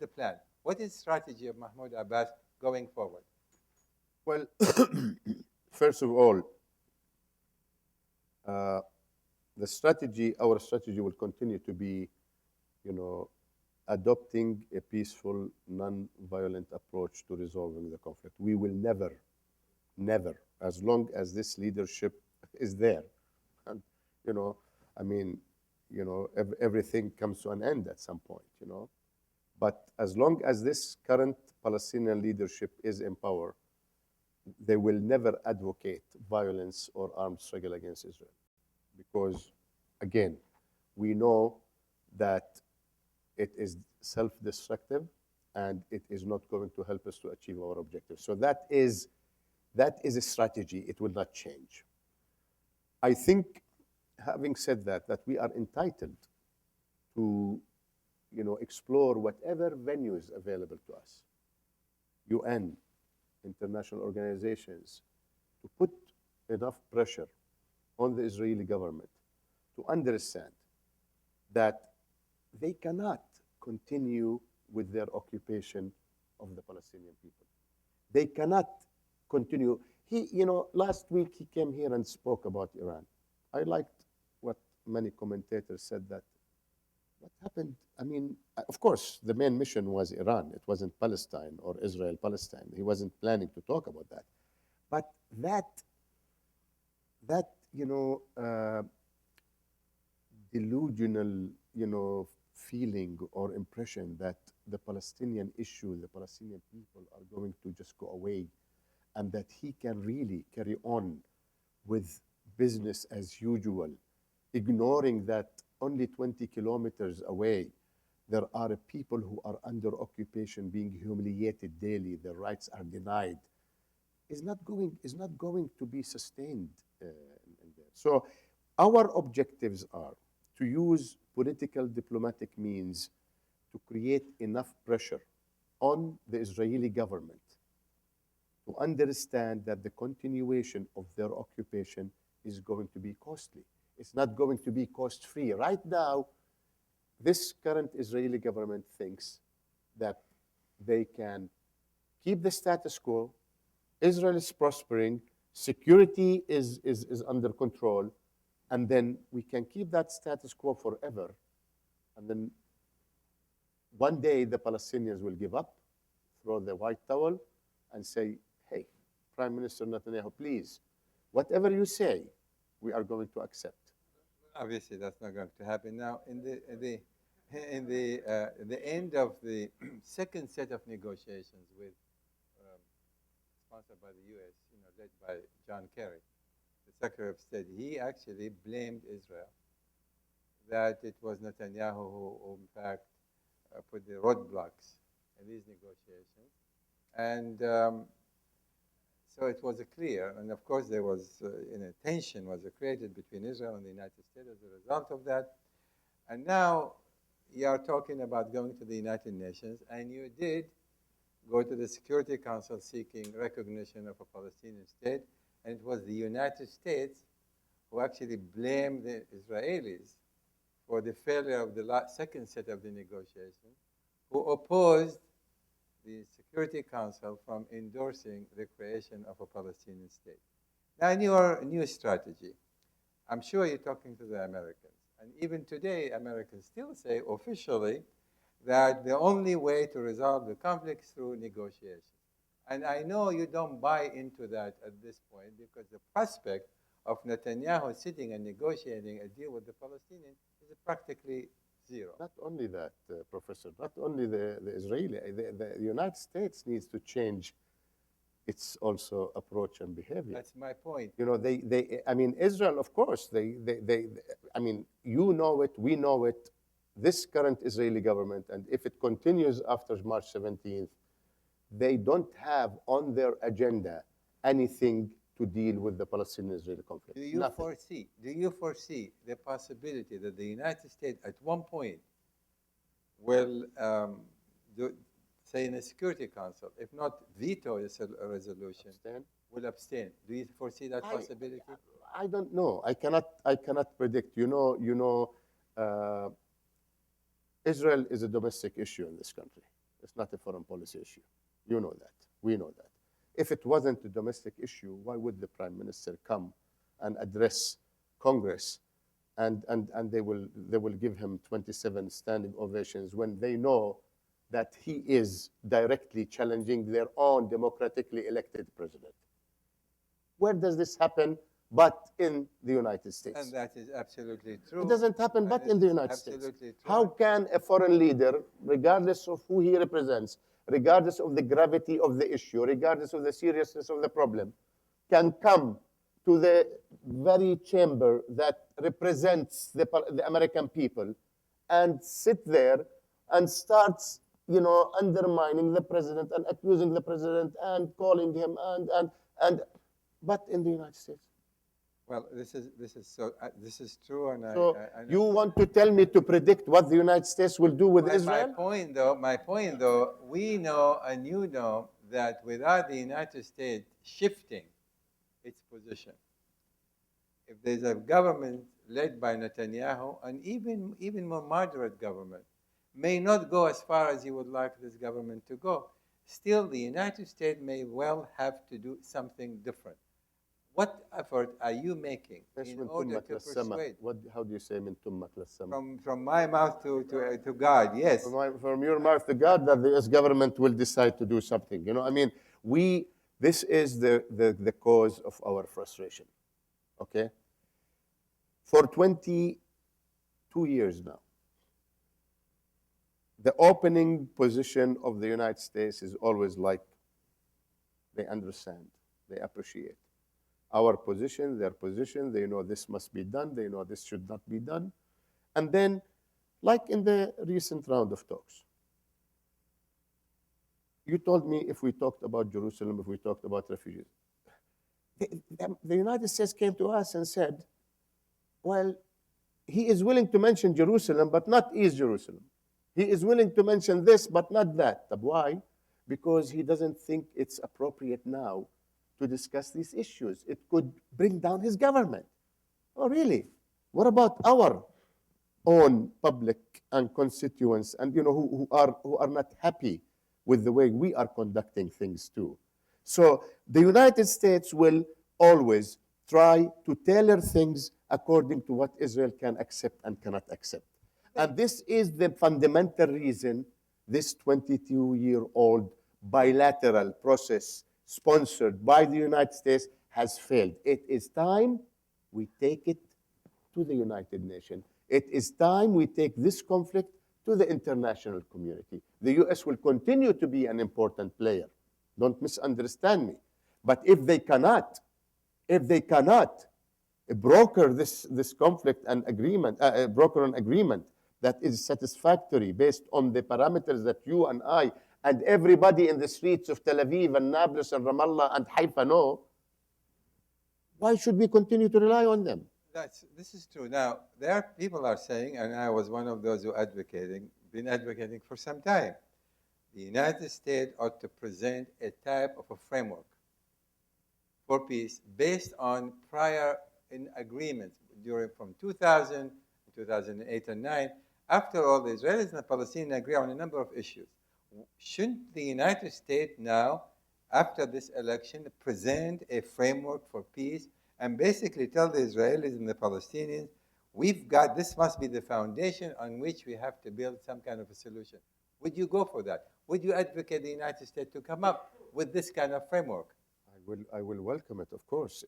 plan? What is the strategy of Mahmoud Abbas going forward? Well, first of all, our strategy will continue to be, adopting a peaceful, non-violent approach to resolving the conflict. We will never, as long as this leadership is there, and everything comes to an end at some point, But as long as this current Palestinian leadership is in power, they will never advocate violence or armed struggle against Israel. Because, again, we know that it is self-destructive and it is not going to help us to achieve our objectives. So that is a strategy. It will not change. I think, having said that we are entitled to explore whatever venues available to us, UN, international organizations, to put enough pressure on the Israeli government to understand that they cannot continue with their occupation of the Palestinian people. They cannot continue. Last week he came here and spoke about Iran. I liked what many commentators said, that what happened, of course, the main mission was Iran. It wasn't Palestine or Israel-Palestine. He wasn't planning to talk about that. But that delusional, feeling or impression that the Palestinian issue, the Palestinian people are going to just go away, and that he can really carry on with business as usual, ignoring that only 20 kilometers away there are people who are under occupation, being humiliated daily, their rights are denied, is not going to be sustained in there. So our objectives are to use political diplomatic means to create enough pressure on the Israeli government to understand that the continuation of their occupation is going to be costly. It's not going to be cost-free. Right now, this current Israeli government thinks that they can keep the status quo, Israel is prospering, security is under control, and then we can keep that status quo forever, and then one day the Palestinians will give up, throw the white towel, and say, hey, Prime Minister Netanyahu, please, whatever you say, we are going to accept. Obviously, that's not going to happen. Now, in the end of the second set of negotiations with sponsored by the U.S., led by John Kerry, the Secretary of State, he actually blamed Israel that it was Netanyahu who in fact, put the roadblocks in these negotiations. And so it was clear, and of course there was, tension was created between Israel and the United States as a result of that. And now you are talking about going to the United Nations, and you did go to the Security Council seeking recognition of a Palestinian state, and it was the United States who actually blamed the Israelis for the failure of the second set of the negotiation, who opposed the Security Council from endorsing the creation of a Palestinian state. Now, in your new strategy, I'm sure you're talking to the Americans. And even today, Americans still say officially that the only way to resolve the conflict is through negotiations. And I know you don't buy into that at this point, because the prospect of Netanyahu sitting and negotiating a deal with the Palestinians is practically zero. Not only that, Professor, not only the Israeli, the United States needs to change its also approach and behavior. That's my point. I mean, Israel, of course, I mean, you know it, we know it, this current Israeli government, and if it continues after March 17th, they don't have on their agenda anything to deal with the Palestinian-Israeli conflict. Do you foresee the possibility that the United States at one point will, say in the Security Council, if not veto a resolution, will abstain? Do you foresee that possibility? I don't know. I cannot predict. Israel is a domestic issue in this country. It's not a foreign policy issue. You know that. We know that. If it wasn't a domestic issue, why would the Prime Minister come and address Congress and they will give him 27 standing ovations when they know that he is directly challenging their own democratically elected president? Where does this happen but in the United States? And that is absolutely true. It doesn't happen but in the United States. Absolutely true. How can a foreign leader, regardless of who he represents, regardless of the gravity of the issue, regardless of the seriousness of the problem, can come to the very chamber that represents the American people and sit there and starts, undermining the president and accusing the president and calling him but in the United States? Well, this is true, and So I know. you want to tell me to predict what the United States will do with Israel? My point though, we know and you know that without the United States shifting its position, if there's a government led by Netanyahu, and even more moderate government, may not go as far as you would like this government to go, still the United States may well have to do something different. What effort are you making in order to persuade? How do you say min tummak lassama? From my mouth to God, yes. From your mouth to God, that the US government will decide to do something. This is the cause of our frustration. Okay? For 22 years now, the opening position of the United States is always like, they understand, they appreciate our position, their position, they know this must be done, they know this should not be done. And then, like in the recent round of talks, you told me if we talked about Jerusalem, if we talked about refugees. The United States came to us and said, well, he is willing to mention Jerusalem, but not East Jerusalem. He is willing to mention this, but not that. Why? Because he doesn't think it's appropriate now to discuss these issues. It could bring down his government. Oh, really? What about our own public and constituents, and who are not happy with the way we are conducting things too? So the United States will always try to tailor things according to what Israel can accept and cannot accept. And this is the fundamental reason this 22-year-old bilateral process sponsored by the United States has failed. It is time we take it to the United Nations. It is time we take this conflict to the international community. The U.S. will continue to be an important player. Don't misunderstand me. But if they cannot broker this conflict and agreement, broker an agreement that is satisfactory based on the parameters that you and I and everybody in the streets of Tel Aviv and Nablus and Ramallah and Haifa know, why should we continue to rely on them? This is true. Now, there are people are saying, and I was one of those who been advocating for some time, the United States ought to present a type of a framework for peace based on prior agreements from 2000 to 2008 and 9. After all, the Israelis and the Palestinians agree on a number of issues. Shouldn't the United States now, after this election, present a framework for peace and basically tell the Israelis and the Palestinians, this must be the foundation on which we have to build some kind of a solution? Would you go for that? Would you advocate the United States to come up with this kind of framework? I will welcome it, of course,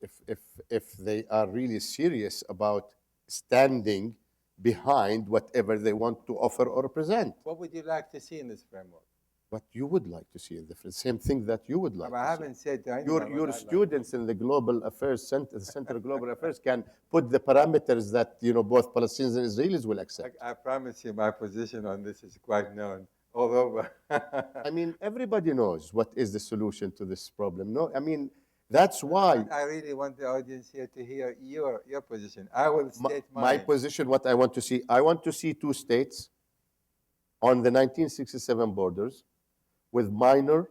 if they are really serious about standing behind whatever they want to offer or present. What would you like to see in this framework? What you would like to see in the same thing that you would like. I haven't said to anyone your students in the Global Affairs Center, the Center of Global Affairs, can put the parameters that both Palestinians and Israelis will accept. I promise you, my position on this is quite known all over. I mean, everybody knows what is the solution to this problem. No, I mean, that's why. I really want the audience here to hear your position. I will state my position. What I want to see two states on the 1967 borders, with minor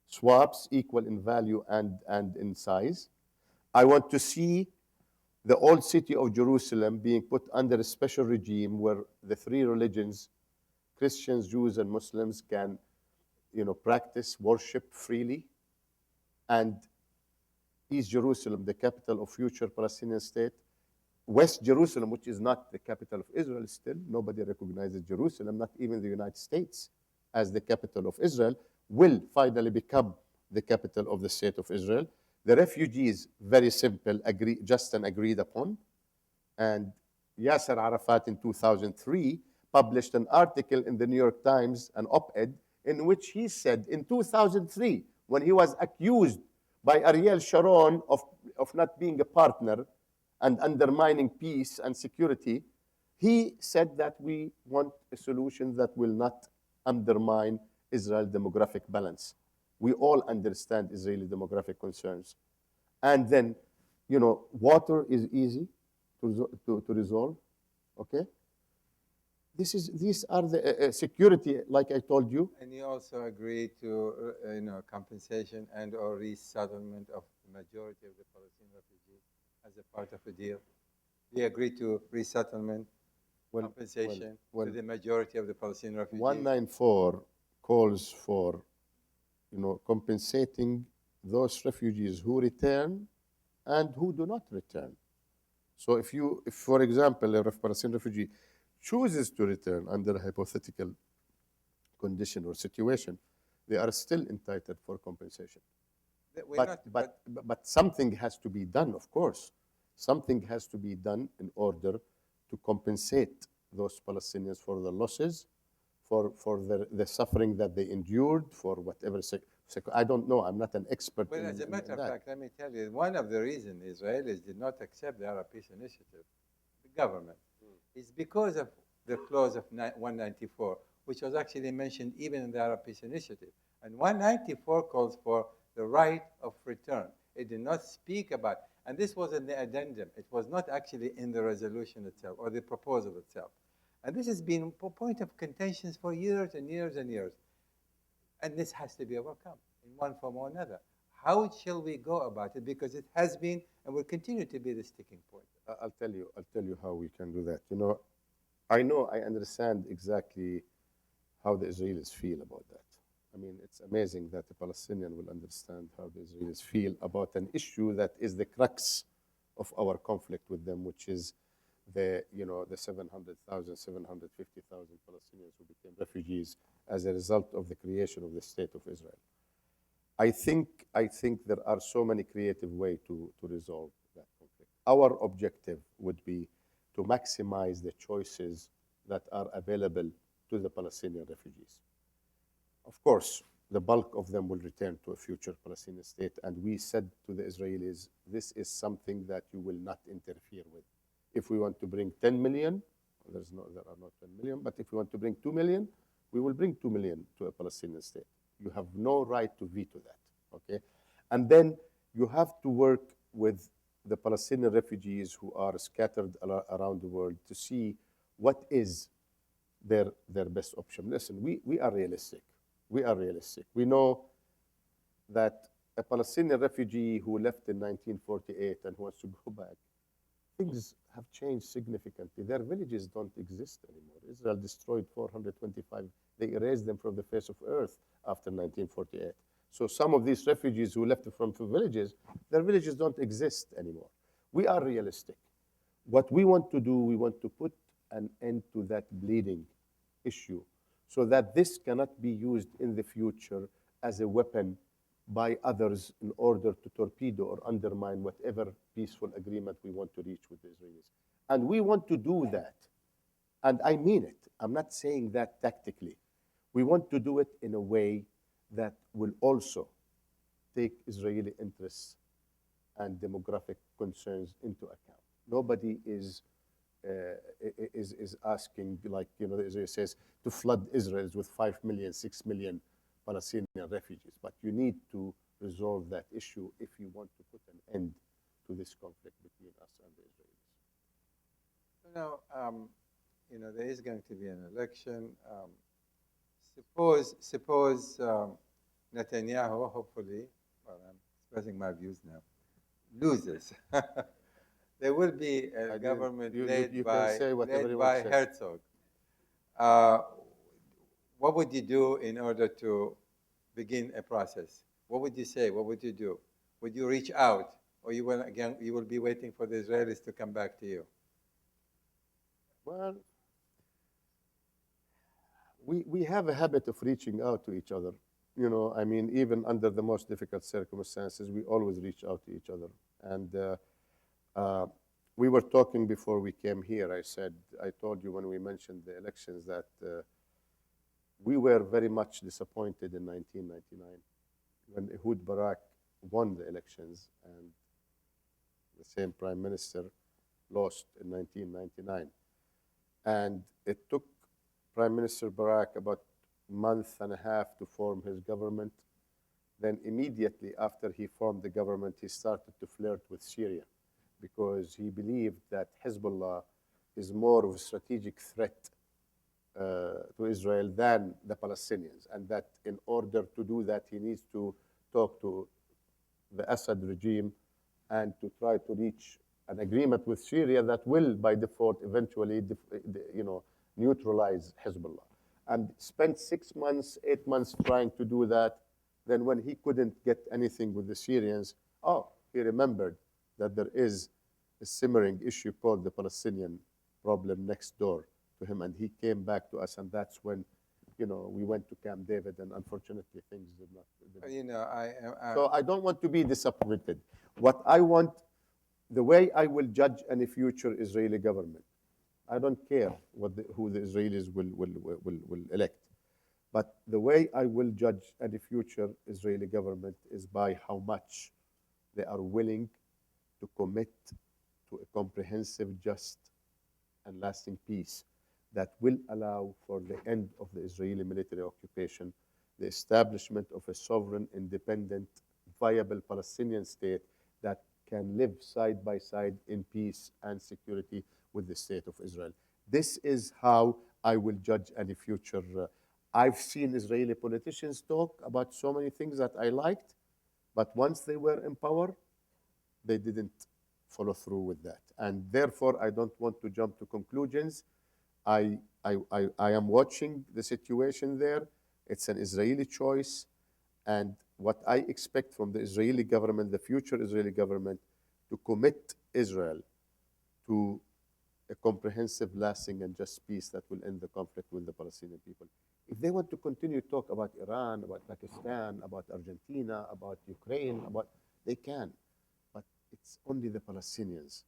swaps equal in value and in size. I want to see the old city of Jerusalem being put under a special regime where the three religions, Christians, Jews, and Muslims, can practice worship freely. And East Jerusalem, the capital of future Palestinian state. West Jerusalem, which is not the capital of Israel still, nobody recognizes Jerusalem, not even the United States, as the capital of Israel, will finally become the capital of the state of Israel. The refugees, very simple, just and agreed upon. And Yasser Arafat in 2003 published an article in the New York Times, an op-ed, in which he said in 2003, when he was accused by Ariel Sharon of not being a partner and undermining peace and security, he said that we want a solution that will not undermine Israel's demographic balance. We all understand Israeli demographic concerns. And then, water is easy to resolve, okay? These are the security, like I told you. And you also agree to compensation and or resettlement of the majority of the Palestinian refugees as a part of a deal. We agree to resettlement, compensation to the majority of the Palestinian refugees. 194 calls for, compensating those refugees who return and who do not return. So if for example, a Palestinian refugee chooses to return under a hypothetical condition or situation, they are still entitled for compensation. But something has to be done, of course. Something has to be done in order to compensate those Palestinians for the losses, for the suffering that they endured, for whatever. I don't know. I'm not an expert. Well, as a matter of fact, let me tell you, one of the reasons the Israelis did not accept the Arab Peace Initiative, the government, is because of the clause of 194, which was actually mentioned even in the Arab Peace Initiative. And 194 calls for the right of return. It did not speak about, and this was in the addendum. It was not actually in the resolution itself or the proposal itself. And this has been a point of contention for years and years and years. And this has to be overcome in one form or another. How shall we go about it? Because it has been and will continue to be the sticking point. I'll tell you how we can do that. I understand exactly how the Israelis feel about that. I mean, it's amazing that the Palestinian will understand how the Israelis feel about an issue that is the crux of our conflict with them, which is the 700,000, 750,000 Palestinians who became refugees as a result of the creation of the State of Israel. I think there are so many creative ways to resolve that conflict. Our objective would be to maximize the choices that are available to the Palestinian refugees. Of course, the bulk of them will return to a future Palestinian state, and we said to the Israelis, this is something that you will not interfere with. If we want to bring 10 million, there are not 10 million, but if we want to bring 2 million, we will bring 2 million to a Palestinian state. You have no right to veto that, okay? And then you have to work with the Palestinian refugees who are scattered around the world to see what is their best option. Listen, we are realistic. We are realistic. We know that a Palestinian refugee who left in 1948 and who wants to go back, things have changed significantly. Their villages don't exist anymore. Israel destroyed 425. They erased them from the face of earth after 1948. So some of these refugees who left from villages, their villages don't exist anymore. We are realistic. What we want to do, we want to put an end to that bleeding issue so that this cannot be used in the future as a weapon by others in order to torpedo or undermine whatever peaceful agreement we want to reach with the Israelis. And we want to do that. And I mean it. I'm not saying that tactically. We want to do it in a way that will also take Israeli interests and demographic concerns into account. Nobody is asking, like, the Israel says, to flood Israel with 5 million, 6 million Palestinian refugees. But you need to resolve that issue if you want to put an end to this conflict between us and the Israelis. There is going to be an election. Suppose Netanyahu, hopefully, well, I'm expressing my views now, loses. There will be a government led by Herzog. What would you do in order to begin a process? What would you say? What would you do? Would you reach out, or you will be waiting for the Israelis to come back to you? Well, we have a habit of reaching out to each other. Even under the most difficult circumstances, we always reach out to each other. And we were talking before we came here. I told you when we mentioned the elections that we were very much disappointed in 1999 when Ehud Barak won the elections and the same prime minister lost in 1999. And it took Prime Minister Barak about a month and a half to form his government. Then immediately after he formed the government, he started to flirt with Syria because he believed that Hezbollah is more of a strategic threat to Israel than the Palestinians, and that in order to do that, he needs to talk to the Assad regime and to try to reach an agreement with Syria that will, by default, eventually, neutralize Hezbollah. And spent 6 months, 8 months trying to do that. Then when he couldn't get anything with the Syrians, he remembered that there is a simmering issue called the Palestinian problem next door to him, and he came back to us, and that's when, we went to Camp David, and unfortunately things did not. So I don't want to be disappointed. What I want, the way I will judge any future Israeli government, I don't care who the Israelis will elect, but the way I will judge any future Israeli government is by how much they are willing to commit to a comprehensive, just, and lasting peace that will allow for the end of the Israeli military occupation, the establishment of a sovereign, independent, viable Palestinian state that can live side by side in peace and security with the state of Israel. This is how I will judge any future. I've seen Israeli politicians talk about so many things that I liked, but once they were in power, they didn't follow through with that. And therefore, I don't want to jump to conclusions. I am watching the situation there. It's an Israeli choice. And what I expect from the Israeli government, the future Israeli government, to commit Israel to a comprehensive, lasting, and just peace that will end the conflict with the Palestinian people. If they want to continue to talk about Iran, about Pakistan, about Argentina, about Ukraine, they can. But it's only the Palestinians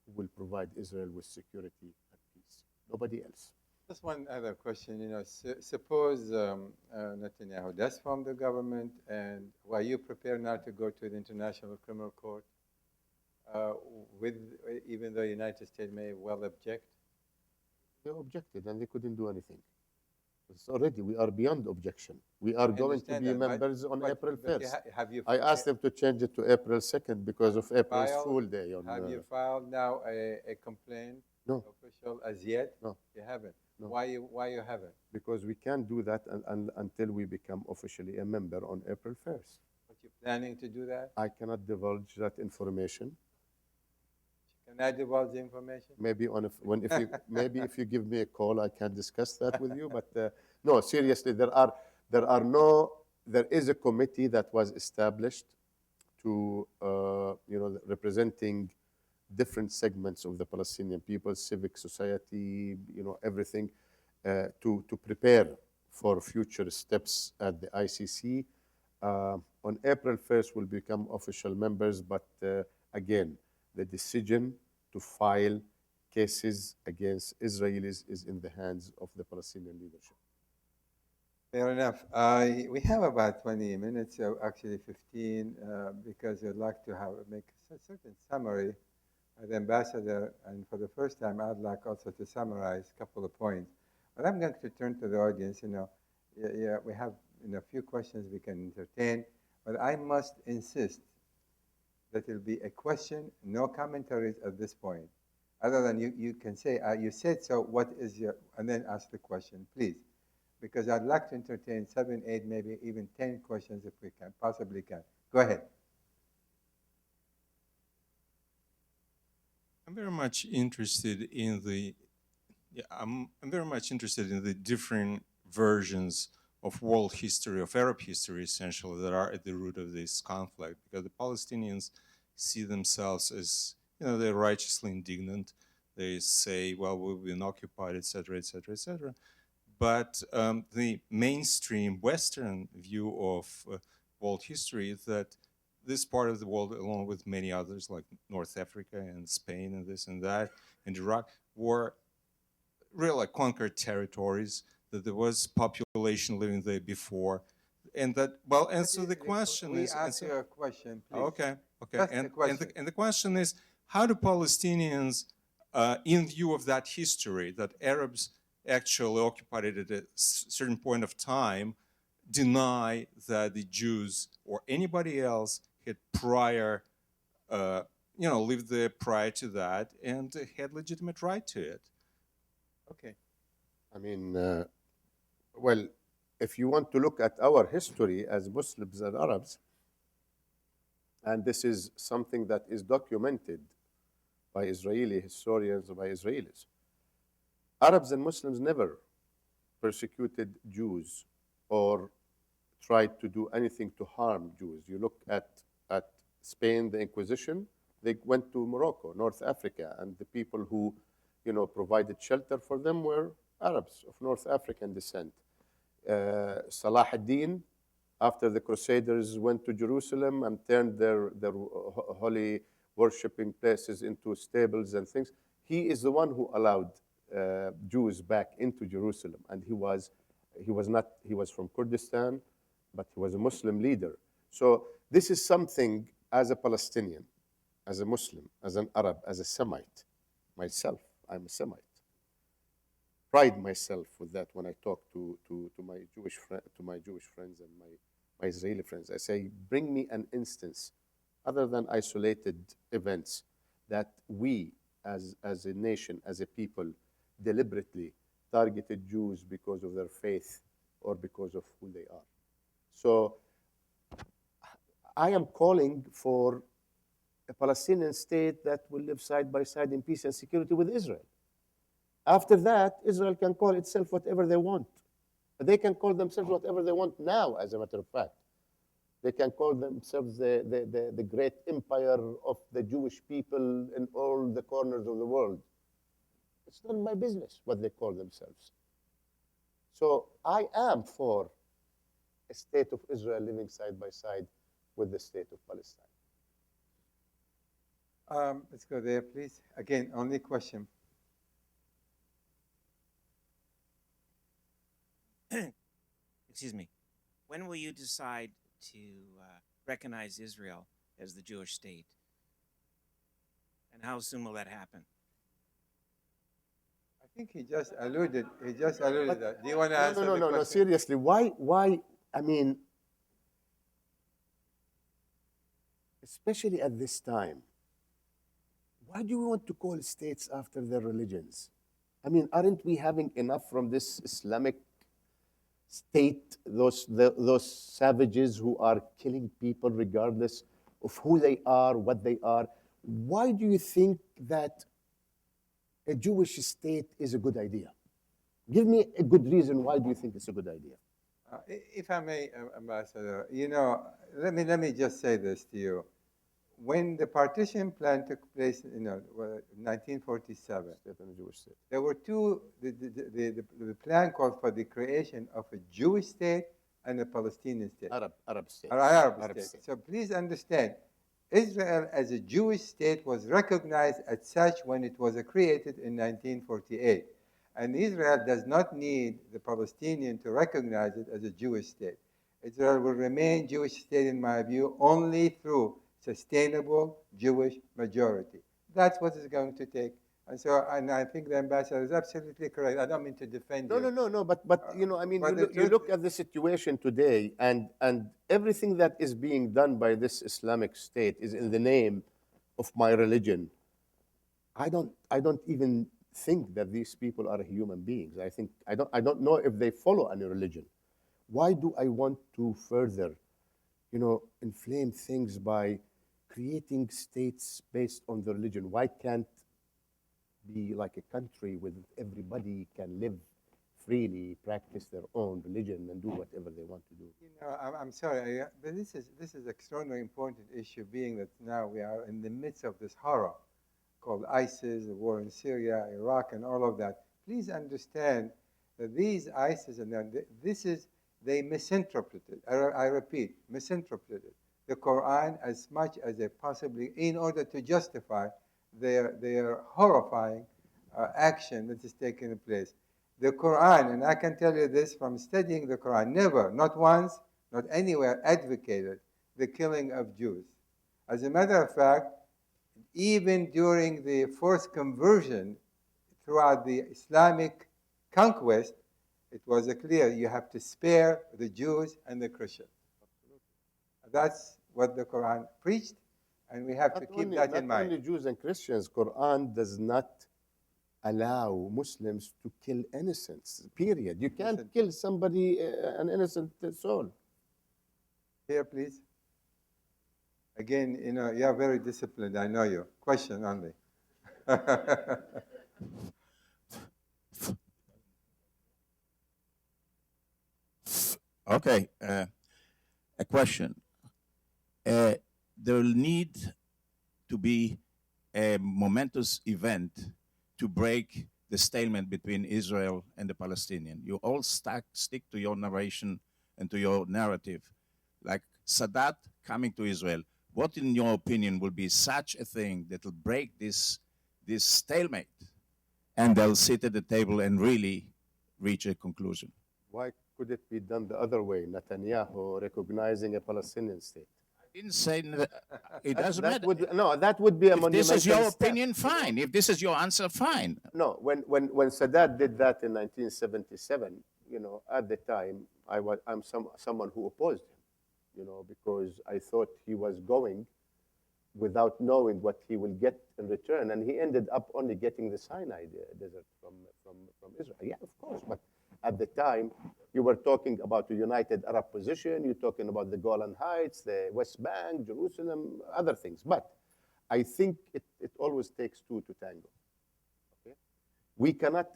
who will provide Israel with security and peace. Nobody else. Just one other question. Suppose Netanyahu does form the government, and were you prepared now to go to the International Criminal Court, with even though the United States may well object? They objected and they couldn't do anything. It's already, we are beyond objection. We are going to be members on April 1st. I asked them to change it to April 2nd because of April Fool's Day. Have you filed now a complaint? No. Official as yet? No. You haven't? No. Why you haven't? Because we can't do that until we become officially a member on April 1st. But you're planning to do that? I cannot divulge that information. Can I divulge the information? Maybe maybe if you give me a call, I can discuss that with you. But no, seriously, there is a committee that was established to representing different segments of the Palestinian people, civic society, everything, to prepare for future steps at the ICC. On April 1st, we'll become official members, but again, the decision to file cases against Israelis is in the hands of the Palestinian leadership. Fair enough. We have about 20 minutes, actually 15, because I'd like to make a certain summary. The ambassador, and for the first time, I'd like also to summarize a couple of points. But I'm going to turn to the audience. We have a few questions we can entertain, but I must insist that it'll be a question, no commentaries at this point. Other than you can say, you said so, what is your, and then ask the question, please. Because I'd like to entertain 7, 8, maybe even 10 questions if we can, possibly can. Go ahead. I'm very much interested in I'm very much interested in the different versions of world history, of Arab history, essentially, that are at the root of this conflict. Because the Palestinians see themselves as, they're righteously indignant. They say, well, we've been occupied, et cetera, et cetera, et cetera. But the mainstream Western view of world history is that this part of the world, along with many others like North Africa and Spain and this and that, and Iraq, were really conquered territories, that there was population living there before, and that, well, and so the question is... Ask you a question, please. Okay. And the question is, how do Palestinians, in view of that history, that Arabs actually occupied it at a certain point of time, deny that the Jews or anybody else had prior, lived there prior to that and had legitimate right to it? Okay. I mean, well, if you want to look at our history as Muslims and Arabs, and this is something that is documented by Israeli historians, by Israelis, Arabs and Muslims never persecuted Jews or tried to do anything to harm Jews. You look at Spain, the Inquisition, they went to Morocco, North Africa, and the people who, provided shelter for them were Arabs of North African descent. Salah ad-Din, after the Crusaders went to Jerusalem and turned their holy worshipping places into stables and things, he is the one who allowed Jews back into Jerusalem, and he was from Kurdistan, but he was a Muslim leader. So this is something, as a Palestinian, as a Muslim, as an Arab, as a Semite, myself, I'm a Semite. Pride myself with that when I talk to my Jewish friends and my Israeli friends. I say, bring me an instance, other than isolated events, that we, as a nation, as a people, deliberately targeted Jews because of their faith or because of who they are. So I am calling for a Palestinian state that will live side by side in peace and security with Israel. After that, Israel can call itself whatever they want. They can call themselves whatever they want now, as a matter of fact. They can call themselves the great empire of the Jewish people in all the corners of the world. It's none of my business what they call themselves. So I am for a state of Israel living side by side with the state of Palestine. Let's go there, please. Again, only question. Excuse me. When will you decide to recognize Israel as the Jewish state? And how soon will that happen? I think he just alluded. That. Do you want to answer the question? No. Seriously, why? I mean, especially at this time, why do we want to call states after their religions? I mean, aren't we having enough from this Islamic state, those savages who are killing people regardless of who they are, what they are? Why do you think that a Jewish state is a good idea? Give me a good reason why do you think it's a good idea? If I may, Ambassador, let me just say this to you. When the partition plan took place, 1947, there were two. The plan called for the creation of a Jewish state and a Palestinian state. Arab state. Arab state. So please understand, Israel as a Jewish state was recognized as such when it was created in 1948. And Israel does not need the Palestinian to recognize it as a Jewish state. Israel will remain Jewish state, in my view, only through sustainable Jewish majority. That's what it's going to take. And I think the ambassador is absolutely correct. I don't mean to defend you. No. But I mean, you look at the situation today, and everything that is being done by this Islamic State is in the name of my religion. I don't even think that these people are human beings. I don't know if they follow any religion. Why do I want to further, inflame things by creating states based on the religion? Why can't be like a country where everybody can live freely, practice their own religion, and do whatever they want to do? I'm sorry, but this is extraordinarily important issue, being that now we are in the midst of this horror called ISIS, the war in Syria, Iraq, and all of that. Please understand that these ISIS and they misinterpreted. I repeat, misinterpreted the Quran as much as they possibly, in order to justify their horrifying action that is taking place. The Quran, and I can tell you this from studying the Quran, never, not once, not anywhere, advocated the killing of Jews. As a matter of fact, even during the forced conversion throughout the Islamic conquest, it was clear you have to spare the Jews and the Christians. That's what the Quran preached, and we have to keep that in mind. Not only Jews and Christians, Quran does not allow Muslims to kill innocents, period. You can't kill somebody, an innocent soul. Here, please. Again, you are very disciplined, I know you. Question only. Okay, a question. There will need to be a momentous event to break the stalemate between Israel and the Palestinians. You all stick to your narration and to your narrative. Like Sadat coming to Israel, what in your opinion will be such a thing that will break this stalemate and they'll sit at the table and really reach a conclusion? Why could it be done the other way? Netanyahu recognizing a Palestinian state. I didn't say it doesn't matter. That would be a monumental If this is your step. opinion, fine. If this is your answer, fine. No, when Sadat did that in 1977, at the time I'm someone who opposed him, because I thought he was going without knowing what he will get in return, and he ended up only getting the Sinai desert from Israel. Yeah, of course, but at the time you were talking about a united Arab position, you're talking about the Golan Heights, the West Bank, Jerusalem, other things. But I think it always takes two to tango. Okay? We cannot,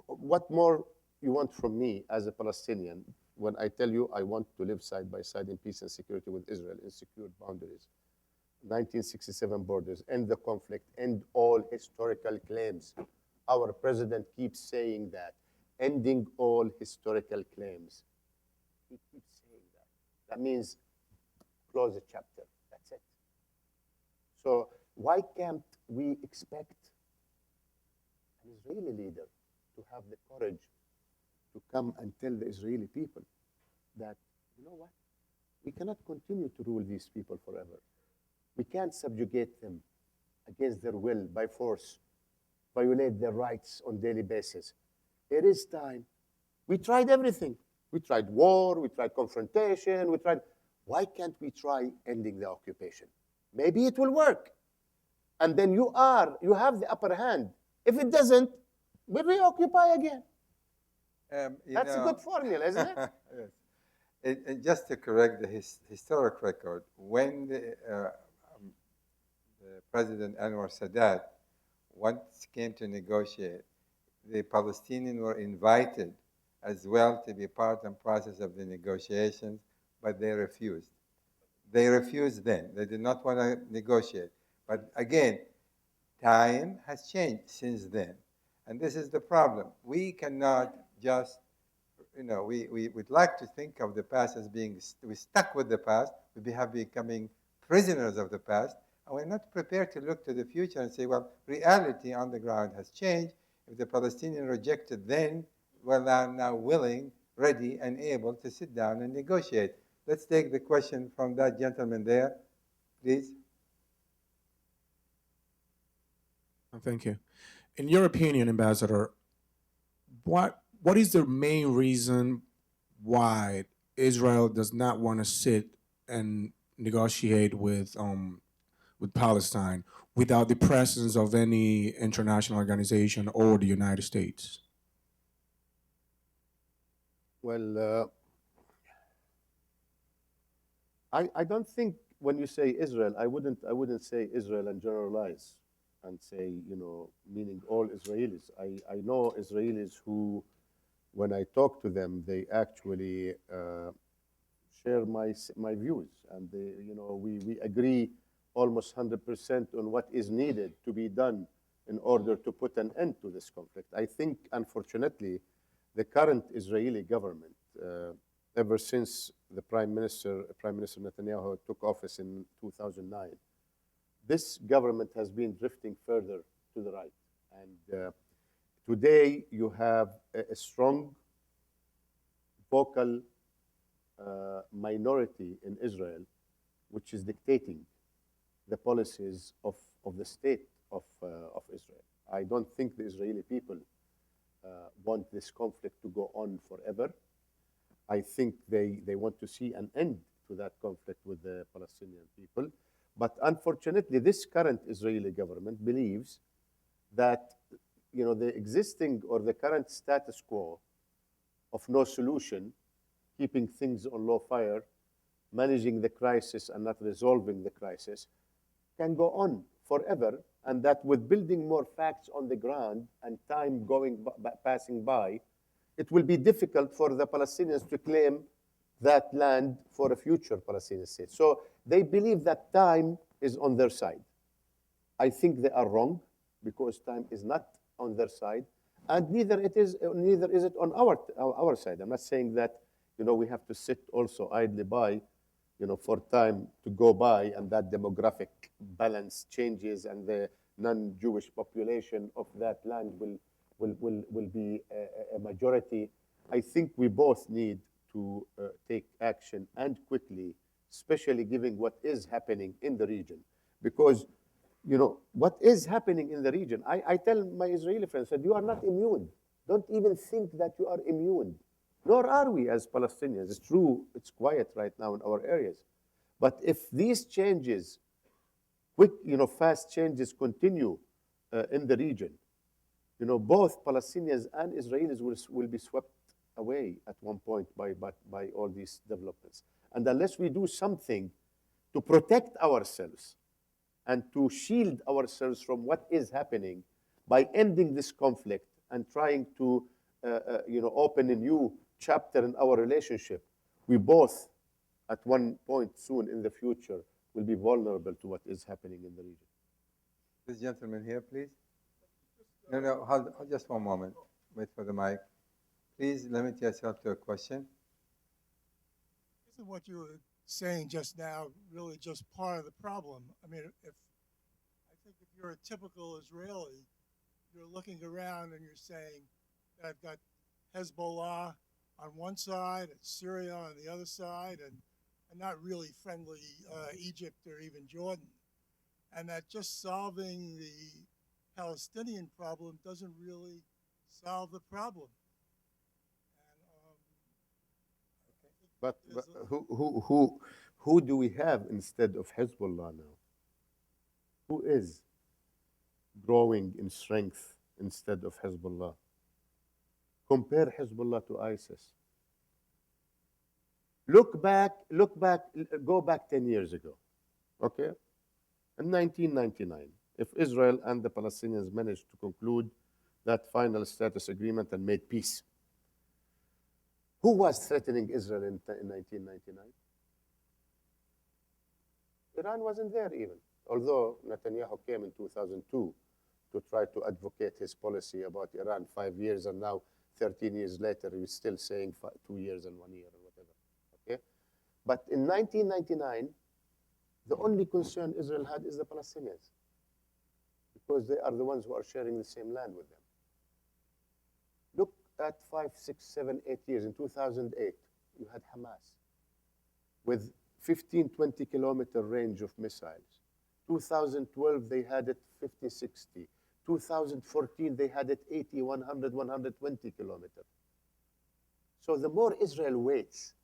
what more you want from me as a Palestinian when I tell you I want to live side by side in peace and security with Israel in secured boundaries, 1967 borders, end the conflict, end all historical claims. Our president keeps saying that. ending all historical claims. He keeps saying that. That means close the chapter. That's it. So why can't we expect an Israeli leader to have the courage to come and tell the Israeli people that, you know what, we cannot continue to rule these people forever. We can't subjugate them against their will by force, violate their rights on a daily basis. It is time. We tried everything. We tried war, we tried confrontation, we tried. Why can't we try ending the occupation? Maybe it will work. And then you have the upper hand. If it doesn't, we reoccupy again. That's a good formula, isn't it? Yes. And just to correct the historic record, when the President Anwar Sadat once came to negotiate, the Palestinians were invited as well to be part and process of the negotiations, but they refused. They refused then. They did not want to negotiate. But again, time has changed since then. And this is the problem. We cannot just, we would like to think of the past as being, we're stuck with the past. We have becoming prisoners of the past. And we're not prepared to look to the future and say, well, reality on the ground has changed. If the Palestinians rejected then, well, they're now willing, ready, and able to sit down and negotiate. Let's take the question from that gentleman there, please. Thank you. In your opinion, Ambassador, what is the main reason why Israel does not want to sit and negotiate with Palestine without the presence of any international organization or the United States? Well, I don't think when you say Israel, I wouldn't say Israel and generalize and say, meaning all Israelis. I know Israelis who, when I talk to them, they actually share my views, and we agree almost 100% on what is needed to be done in order to put an end to this conflict. I think, unfortunately, the current Israeli government, ever since the Prime Minister Netanyahu took office in 2009, this government has been drifting further to the right. And today you have a strong, vocal minority in Israel, which is dictating the policies of the state of Israel. I don't think the Israeli people want this conflict to go on forever. I think they want to see an end to that conflict with the Palestinian people. But unfortunately, this current Israeli government believes that the existing or the current status quo of no solution, keeping things on low fire, managing the crisis and not resolving the crisis, can go on forever, and that with building more facts on the ground and time passing by, it will be difficult for the Palestinians to claim that land for a future Palestinian state. So they believe that time is on their side. I think they are wrong, because time is not on their side, and neither is it on our side. I'm not saying that we have to sit also idly by, for time to go by, and that demographic balance changes, and the non-Jewish population of that land will be a majority. I think we both need to take action, and quickly, especially given what is happening in the region. Because, what is happening in the region, I tell my Israeli friends that you are not immune. Don't even think that you are immune. Nor are we as Palestinians. It's true, it's quiet right now in our areas. But if these changes, quick, fast changes continue in the region, both Palestinians and Israelis will be swept away at one point by all these developments. And unless we do something to protect ourselves and to shield ourselves from what is happening by ending this conflict and trying to open a new chapter in our relationship, we both, at one point soon in the future, will be vulnerable to what is happening in the region. This gentleman here, please. No, hold just one moment. Wait for the mic. Please limit yourself to a question. Isn't what you were saying just now really just part of the problem? I mean, I think if you're a typical Israeli, you're looking around and you're saying, I've got Hezbollah on one side and Syria on the other side, and not really friendly Egypt or even Jordan. And that just solving the Palestinian problem doesn't really solve the problem. But There's a- who do we have instead of Hezbollah now? Who is growing in strength instead of Hezbollah? Compare Hezbollah to ISIS. Look back, go back 10 years ago, okay? In 1999, if Israel and the Palestinians managed to conclude that final status agreement and made peace, who was threatening Israel in 1999? Iran wasn't there even, although Netanyahu came in 2002 to try to advocate his policy about Iran 5 years, and now 13 years later, he's still saying 2 years and 1 year or whatever, okay? But in 1999, the only concern Israel had is the Palestinians, because they are the ones who are sharing the same land with them. Look at 5, 6, 7, 8 years. In 2008, you had Hamas with 15, 20 kilometer range of missiles. 2012, they had it 50, 60. 2014, they had it 80, 100, 120 kilometers. So the more Israel waits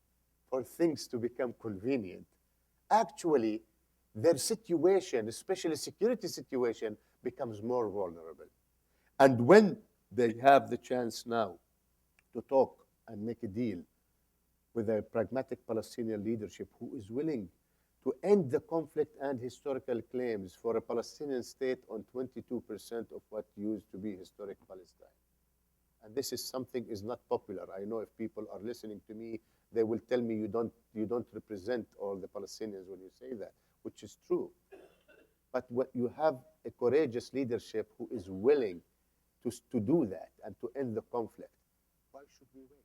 for things to become convenient, actually, their situation, especially security situation, becomes more vulnerable. And when they have the chance now to talk and make a deal with a pragmatic Palestinian leadership who is willing to end the conflict and historical claims for a Palestinian state on 22% of what used to be historic Palestine. And this is something is not popular. I know if people are listening to me, they will tell me you don't represent all the Palestinians when you say that, which is true. But what you have a courageous leadership who is willing to do that and to end the conflict. Why should we wait?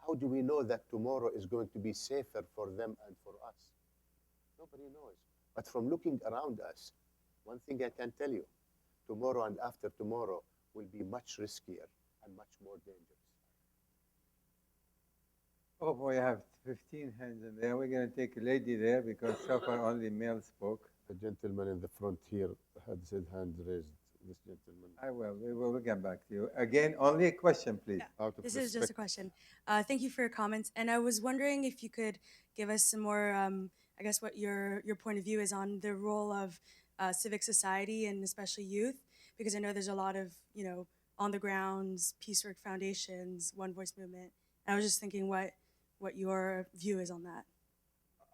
How do we know that tomorrow is going to be safer for them and for us? Nobody knows. But from looking around us, one thing I can tell you, tomorrow and after tomorrow will be much riskier and much more dangerous. Oh boy, I have 15 hands in there. We're going to take a lady there because so far only male spoke. The gentleman in the front here had his hand raised. This gentleman. I will. We'll get back to you. Again, only a question, please. Yeah. Out of This is just a respect. question. Thank you for your comments, and I was wondering if you could give us some more, I guess, what your point of view is on the role of civic society and especially youth, because I know there's a lot of on the grounds peace work foundations, One Voice movement. And I was just thinking what your view is on that.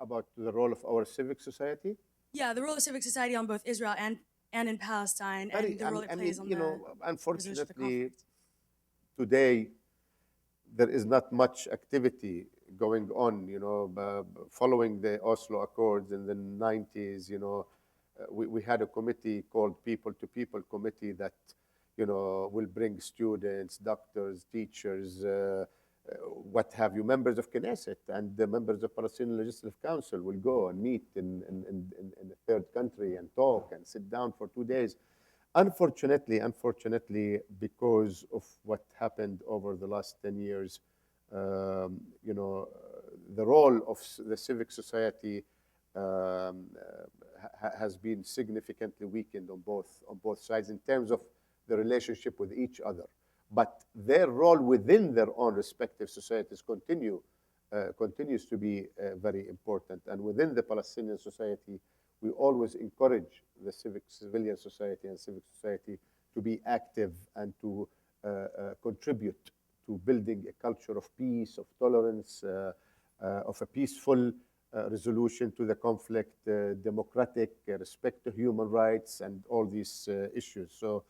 About the role of our civic society? Yeah, the role of civic society on both Israel and in Palestine, and the role it plays on the resolution of the unfortunately, conflict. today there is not much activity going on. Following the Oslo Accords in the 90s, we had a committee called People to People Committee that will bring students, doctors, teachers, what have you, members of Knesset and the members of Palestinian Legislative Council will go and meet in a third country and talk and sit down for 2 days. Unfortunately, because of what happened over the last 10 years, the role of the civic society has been significantly weakened on both sides in terms of the relationship with each other. But their role within their own respective societies continues to be very important. And within the Palestinian society, we always encourage the civilian society and civic society to be active and to contribute to building a culture of peace, of tolerance, of a peaceful resolution to the conflict, democratic respect to human rights, and all these issues. So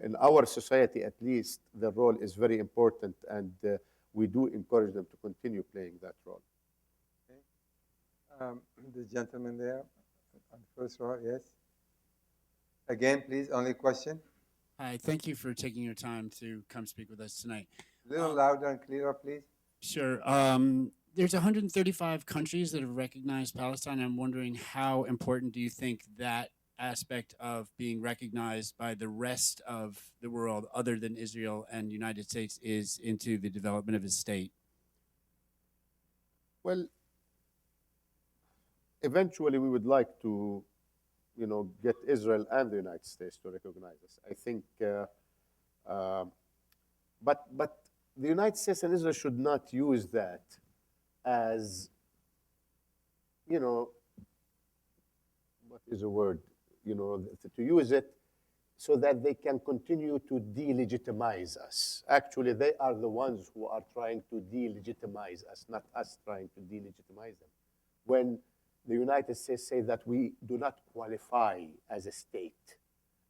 in our society, at least, the role is very important, and we do encourage them to continue playing that role. Okay. The gentleman there on the first row, yes. Again, please, only question. Hi, thank you for taking your time to come speak with us tonight. A little louder and clearer, please. Sure. There's 135 countries that have recognized Palestine. I'm wondering how important do you think that aspect of being recognized by the rest of the world, other than Israel and United States, is into the development of a state? Well, eventually we would like to, get Israel and the United States to recognize us. I think, but the United States and Israel should not use that as, what is a word? To use it so that they can continue to delegitimize us. Actually, they are the ones who are trying to delegitimize us, not us trying to delegitimize them. When the United States say that we do not qualify as a state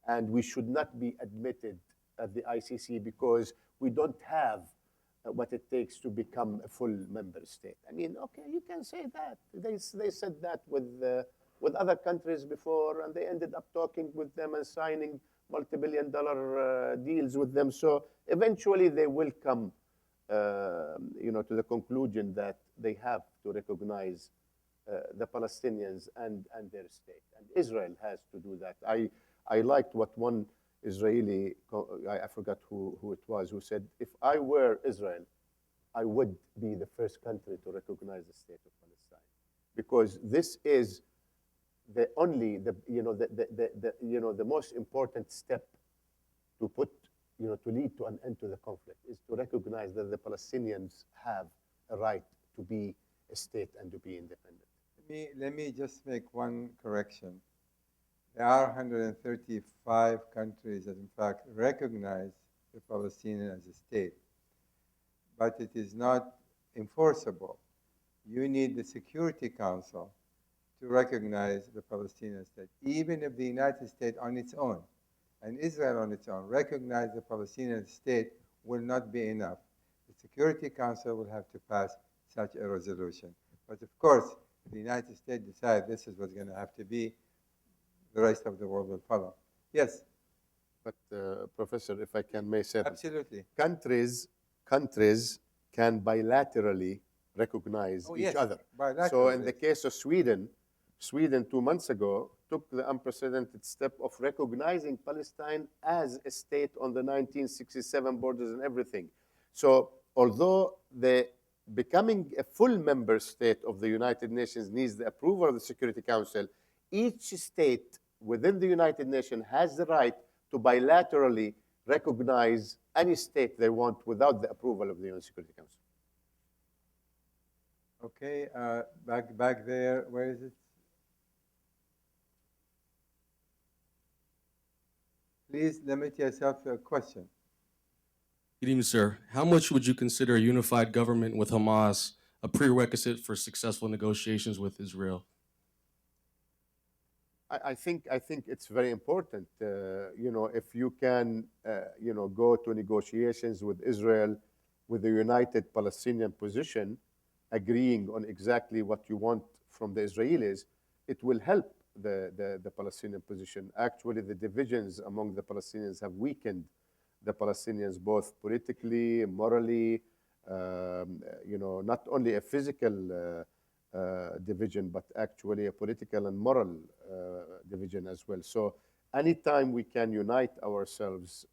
and we should not be admitted at the ICC because we don't have what it takes to become a full member state. I mean, okay, you can say that. They said that with other countries before, and they ended up talking with them and signing multi-billion-dollar deals with them. So eventually they will come, to the conclusion that they have to recognize the Palestinians and their state. And Israel has to do that. I liked what one Israeli, I forgot who it was, who said, if I were Israel, I would be the first country to recognize the state of Palestine. Because this is the most important step to put, to lead to an end to the conflict, is to recognize that the Palestinians have a right to be a state and to be independent. Let me just make one correction. There are 135 countries that, in fact, recognize the Palestinian as a state, but it is not enforceable. You need the Security Council to recognize the Palestinian state, even if the United States on its own and Israel on its own recognize the Palestinian state will not be enough. The Security Council will have to pass such a resolution. But of course, if the United States decides this is what's going to have to be, the rest of the world will follow. Yes? But Professor, if I may say, absolutely. Countries can bilaterally recognize each other. So in the case of Sweden 2 months ago took the unprecedented step of recognizing Palestine as a state on the 1967 borders and everything. So although the becoming a full member state of the United Nations needs the approval of the Security Council, each state within the United Nations has the right to bilaterally recognize any state they want without the approval of the UN Security Council. Okay, back there, where is it? Please limit yourself to a question. Good evening, sir. How much would you consider a unified government with Hamas a prerequisite for successful negotiations with Israel? I think it's very important. If you can, go to negotiations with Israel with the united Palestinian position, agreeing on exactly what you want from the Israelis, it will help the Palestinian position. Actually, the divisions among the Palestinians have weakened the Palestinians both politically, morally, not only a physical division, but actually a political and moral division as well. So anytime we can unite ourselves,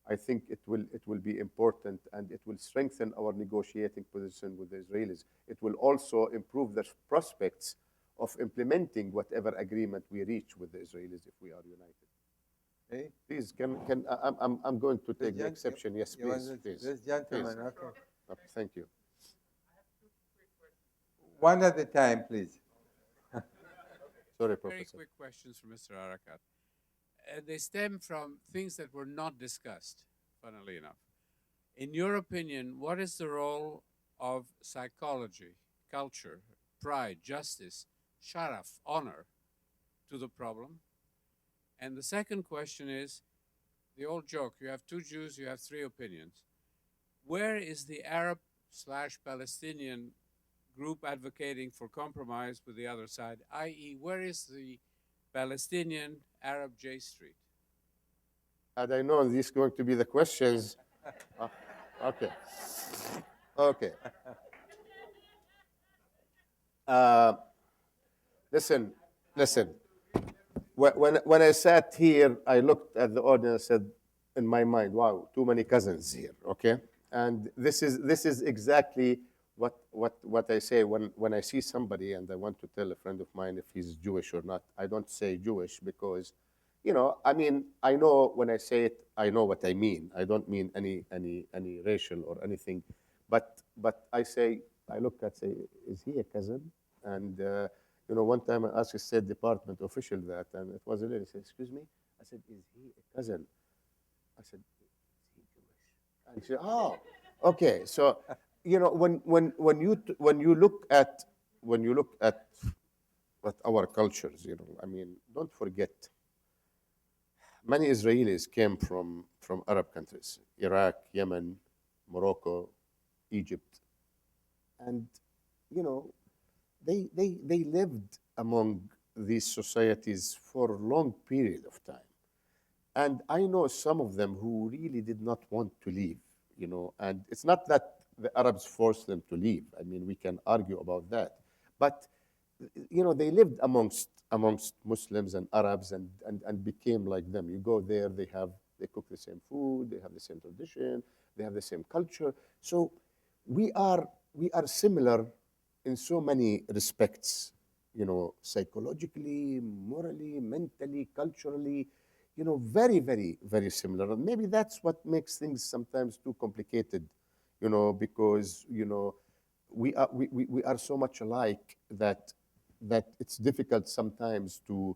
I think it will be important, and it will strengthen our negotiating position with the Israelis. It will also improve the prospects of implementing whatever agreement we reach with the Israelis if we are united. Okay. Please, I'm going to take the exception. Yes, please. This gentleman, Please. okay. Thank you. One at a time, please. Sorry, Very Professor. quick questions for Mr. Areikat. They stem from things that were not discussed, funnily enough. In your opinion, what is the role of psychology, culture, pride, justice, sharaf, honor to the problem? And the second question is the old joke, you have two Jews, you have three opinions. Where is the Arab/Palestinian group advocating for compromise with the other side, i.e., where is the Palestinian Arab J Street? Had I known these going to be the questions, Okay. Okay. Uh, listen, listen. When I sat here, I looked at the audience and said in my mind, wow, too many cousins here, okay? And this is exactly what I say when I see somebody and I want to tell a friend of mine if he's Jewish or not. I don't say Jewish because, I mean, I know when I say it, I know what I mean. I don't mean any racial or anything, but I look at say, is he a cousin? And one time I asked a State Department official that, and it was a lady. He said, "Excuse me." I said, "Is he a cousin?" I said, "Is he Jewish?" And she said, "Oh, okay." So, when you look at what our cultures, I mean, don't forget, many Israelis came from Arab countries, Iraq, Yemen, Morocco, Egypt, and you know they lived among these societies for a long period of time. And I know some of them who really did not want to leave, and it's not that the Arabs forced them to leave. I mean, we can argue about that. But, they lived amongst Muslims and Arabs and became like them. You go there, they cook the same food, they have the same tradition, they have the same culture. So we are similar in so many respects, psychologically, morally, mentally, culturally, very, very, very similar. And maybe that's what makes things sometimes too complicated, because, we are so much alike that it's difficult sometimes to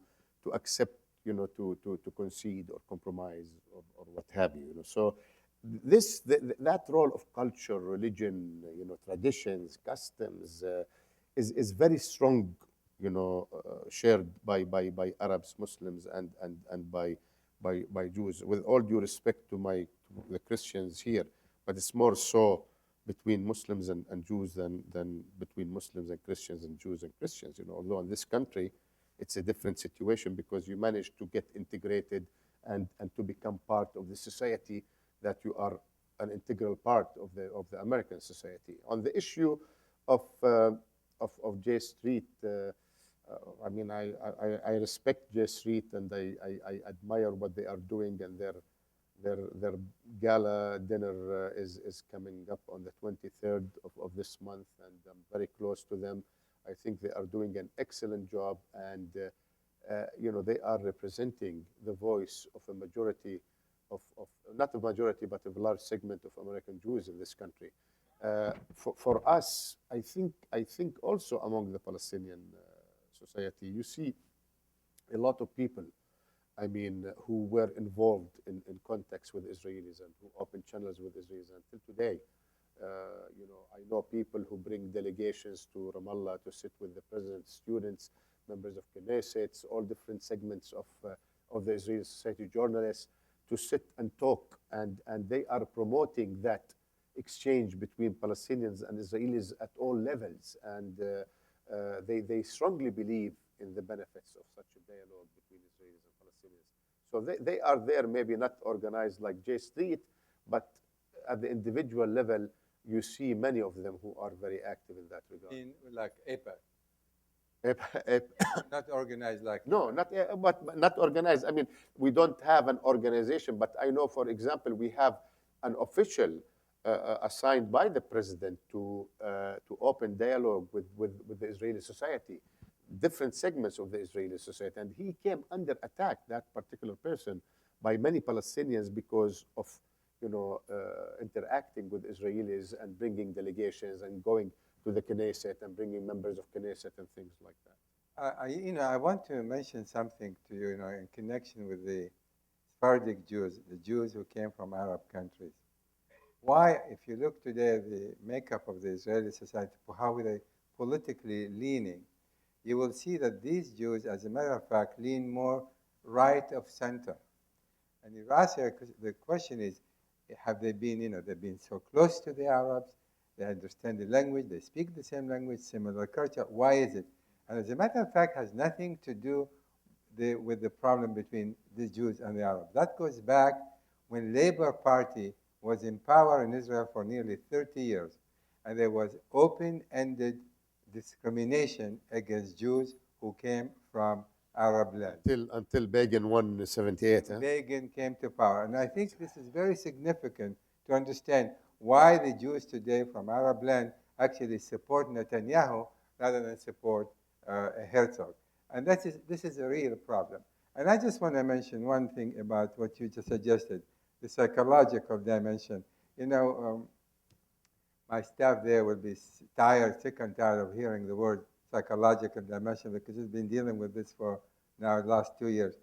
accept, to concede or compromise or what have you. So that role of culture, religion, traditions, customs is very strong, shared by Arabs, Muslims, and by Jews. With all due respect to the Christians here, but it's more so between Muslims and Jews than between Muslims and Christians and Jews and Christians. Although in this country, it's a different situation because you manage to get integrated and to become part of the society that you are an integral part of the American society. On the issue of J Street, I mean, I respect J Street and I admire what they are doing, and their gala dinner is coming up on the 23rd of this month, and I'm very close to them. I think they are doing an excellent job, and they are representing the voice of a majority of not a majority, but of a large segment of American Jews in this country. For us, I think also among the Palestinian society, you see a lot of people, I mean, who were involved in contacts with Israelis and who opened channels with Israelis until today. I know people who bring delegations to Ramallah to sit with the president's students, members of Knesset, all different segments of the Israeli society, journalists, to sit and talk, and they are promoting that exchange between Palestinians and Israelis at all levels, and they strongly believe in the benefits of such a dialogue between Israelis and Palestinians. So they are there, maybe not organized like J Street, but at the individual level, you see many of them who are very active in that regard. In like APAC. APAC. Not organized like No, but not organized. I mean, we don't have an organization, but I know, for example, we have an official assigned by the president to open dialogue with the Israeli society, different segments of the Israeli society, and he came under attack, that particular person, by many Palestinians because of interacting with Israelis and bringing delegations and going to the Knesset and bringing members of Knesset and things like that. I want to mention something to you, in connection with the Sephardic Jews, the Jews who came from Arab countries. Why, if you look today at the makeup of the Israeli society, how are they politically leaning, you will see that these Jews, as a matter of fact, lean more right of center. And you ask the question is, have they been, they've been so close to the Arabs, they understand the language, they speak the same language, similar culture. Why is it? And as a matter of fact, has nothing to do with the problem between the Jews and the Arabs. That goes back when Labour Party was in power in Israel for nearly 30 years, and there was open-ended discrimination against Jews who came from Arab land. Until Begin won in 78. Begin came to power. And I think this is very significant to understand why the Jews today from Arab land actually support Netanyahu rather than support Herzog. And this is a real problem. And I just want to mention one thing about what you just suggested, the psychological dimension. You know, my staff there will be sick and tired of hearing the word psychological dimension because we've been dealing with this for now the last 2 years.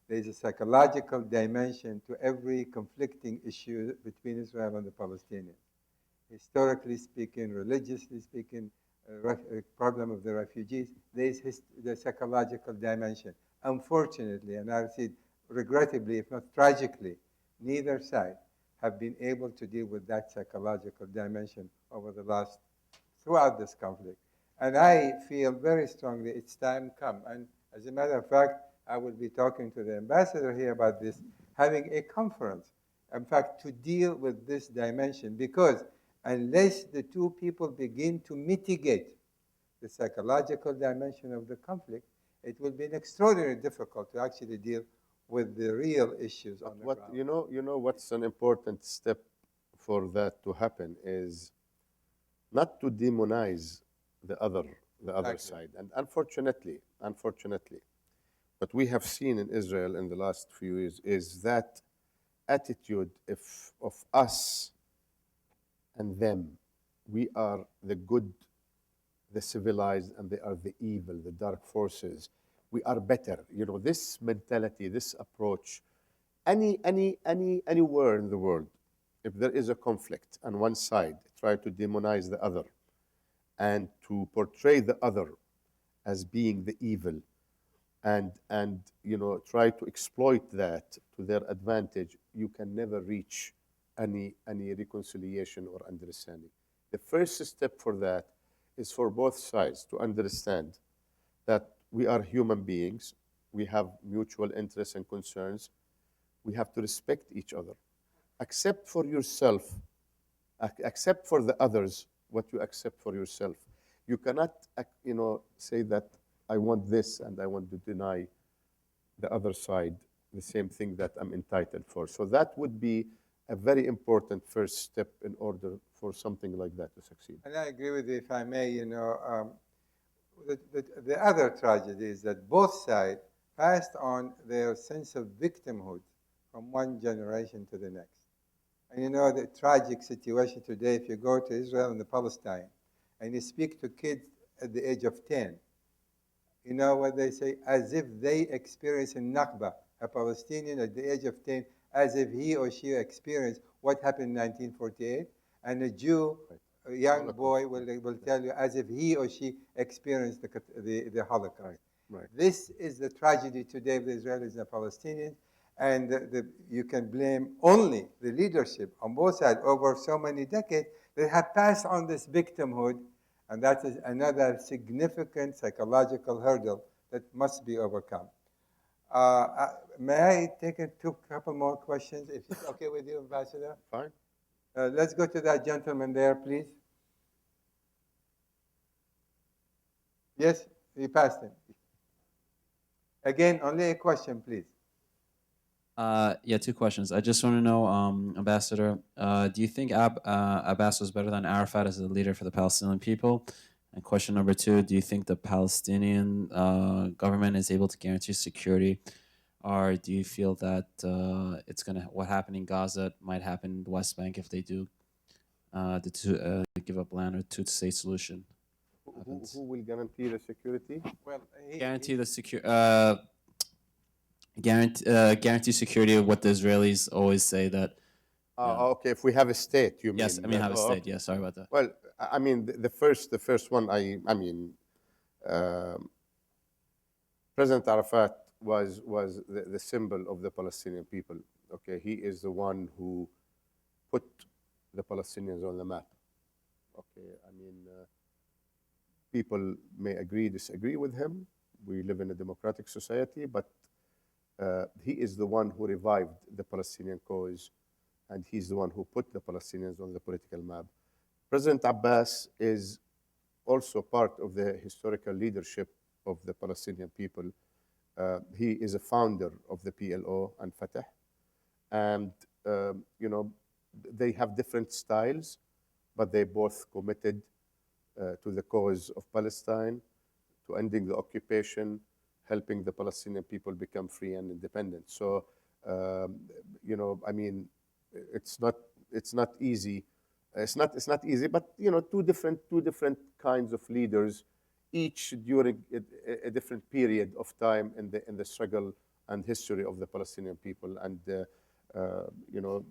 There's a psychological dimension to every conflicting issue between Israel and the Palestinians. Historically speaking, religiously speaking, problem of the refugees, there's the psychological dimension. Unfortunately, and I see it regrettably, if not tragically, neither side have been able to deal with that psychological dimension throughout this conflict. And I feel very strongly it's time come. And as a matter of fact, I will be talking to the ambassador here about this, having a conference, in fact, to deal with this dimension, because unless the two people begin to mitigate the psychological dimension of the conflict, it will be extraordinarily difficult to actually deal with the real issues on the ground. You know what's an important step for that to happen is not to demonize the other side. And unfortunately, what we have seen in Israel in the last few years is that attitude of us and them. We are the good, the civilized, and they are the evil, the dark forces. We are better. You know, this mentality, this approach, anywhere in the world, if there is a conflict on one side, try to demonize the other and to portray the other as being the evil and you know, try to exploit that to their advantage, you can never reach any reconciliation or understanding. The first step for that is for both sides to understand that we are human beings, we have mutual interests and concerns, we have to respect each other. Accept for yourself, accept for the others what you accept for yourself. You cannot, you know, say that I want this and I want to deny the other side the same thing that I'm entitled for. So that would be a very important first step in order for something like that to succeed. And I agree with you, if I may, you know, the other tragedy is that both sides passed on their sense of victimhood from one generation to the next. And you know the tragic situation today, if you go to Israel and the Palestine, and you speak to kids at the age of 10, you know what they say? As if they experience a Nakba, a Palestinian at the age of 10, as if he or she experienced what happened in 1948, and a Jew, a young boy, will tell you as if he or she experienced the Holocaust. Right. This is the tragedy today of the Israelis and the Palestinians, and you can blame only the leadership on both sides over so many decades that have passed on this victimhood, and that is another significant psychological hurdle that must be overcome. May I take a couple more questions, if it's okay with you, Ambassador? Fine. Let's go to that gentleman there, please. Yes, you passed him. Again, only a question, please. Yeah, two questions. I just want to know, Ambassador, do you think Abbas was better than Arafat as a leader for the Palestinian people? And question number two, do you think the Palestinian government is able to guarantee security? Or do you feel that what happened in Gaza might happen in the West Bank if they do give up land or two-state solution? Who will guarantee the security? Well, Guarantee security of what the Israelis always say that. Okay, if we have a state, you mean? Yes, I mean have a state. Yeah, sorry about that. Well, I mean the first one. President Arafat was the symbol of the Palestinian people. Okay, he is the one who put the Palestinians on the map. Okay, I mean, people may disagree with him. We live in a democratic society, but he is the one who revived the Palestinian cause and he's the one who put the Palestinians on the political map. President Abbas is also part of the historical leadership of the Palestinian people. He is a founder of the PLO and Fatah, and they have different styles, but they both committed to the cause of Palestine, to ending the occupation, helping the Palestinian people become free and independent. So, I mean, it's not easy. It's not easy, but two different kinds of leaders, each during a different period of time in the struggle and history of the Palestinian people. And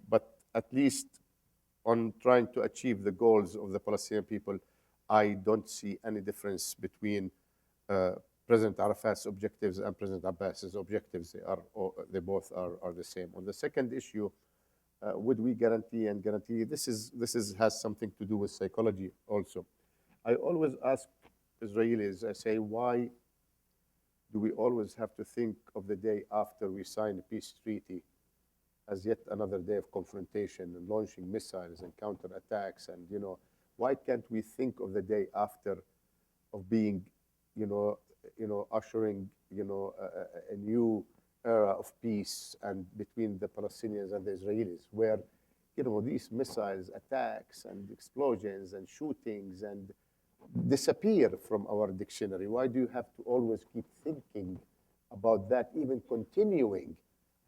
but at least on trying to achieve the goals of the Palestinian people, I don't see any difference between President Arafat's objectives and President Abbas's objectives. They both are the same. On the second issue, would we guarantee and guarantee? This has something to do with psychology also. I always ask Israelis, I say, why do we always have to think of the day after we sign a peace treaty as yet another day of confrontation and launching missiles and counterattacks? And why can't we think of the day after of being, ushering, a new era of peace and between the Palestinians and the Israelis, where these missiles attacks and explosions and shootings and disappear from our dictionary? Why do you have to always keep thinking about that, even continuing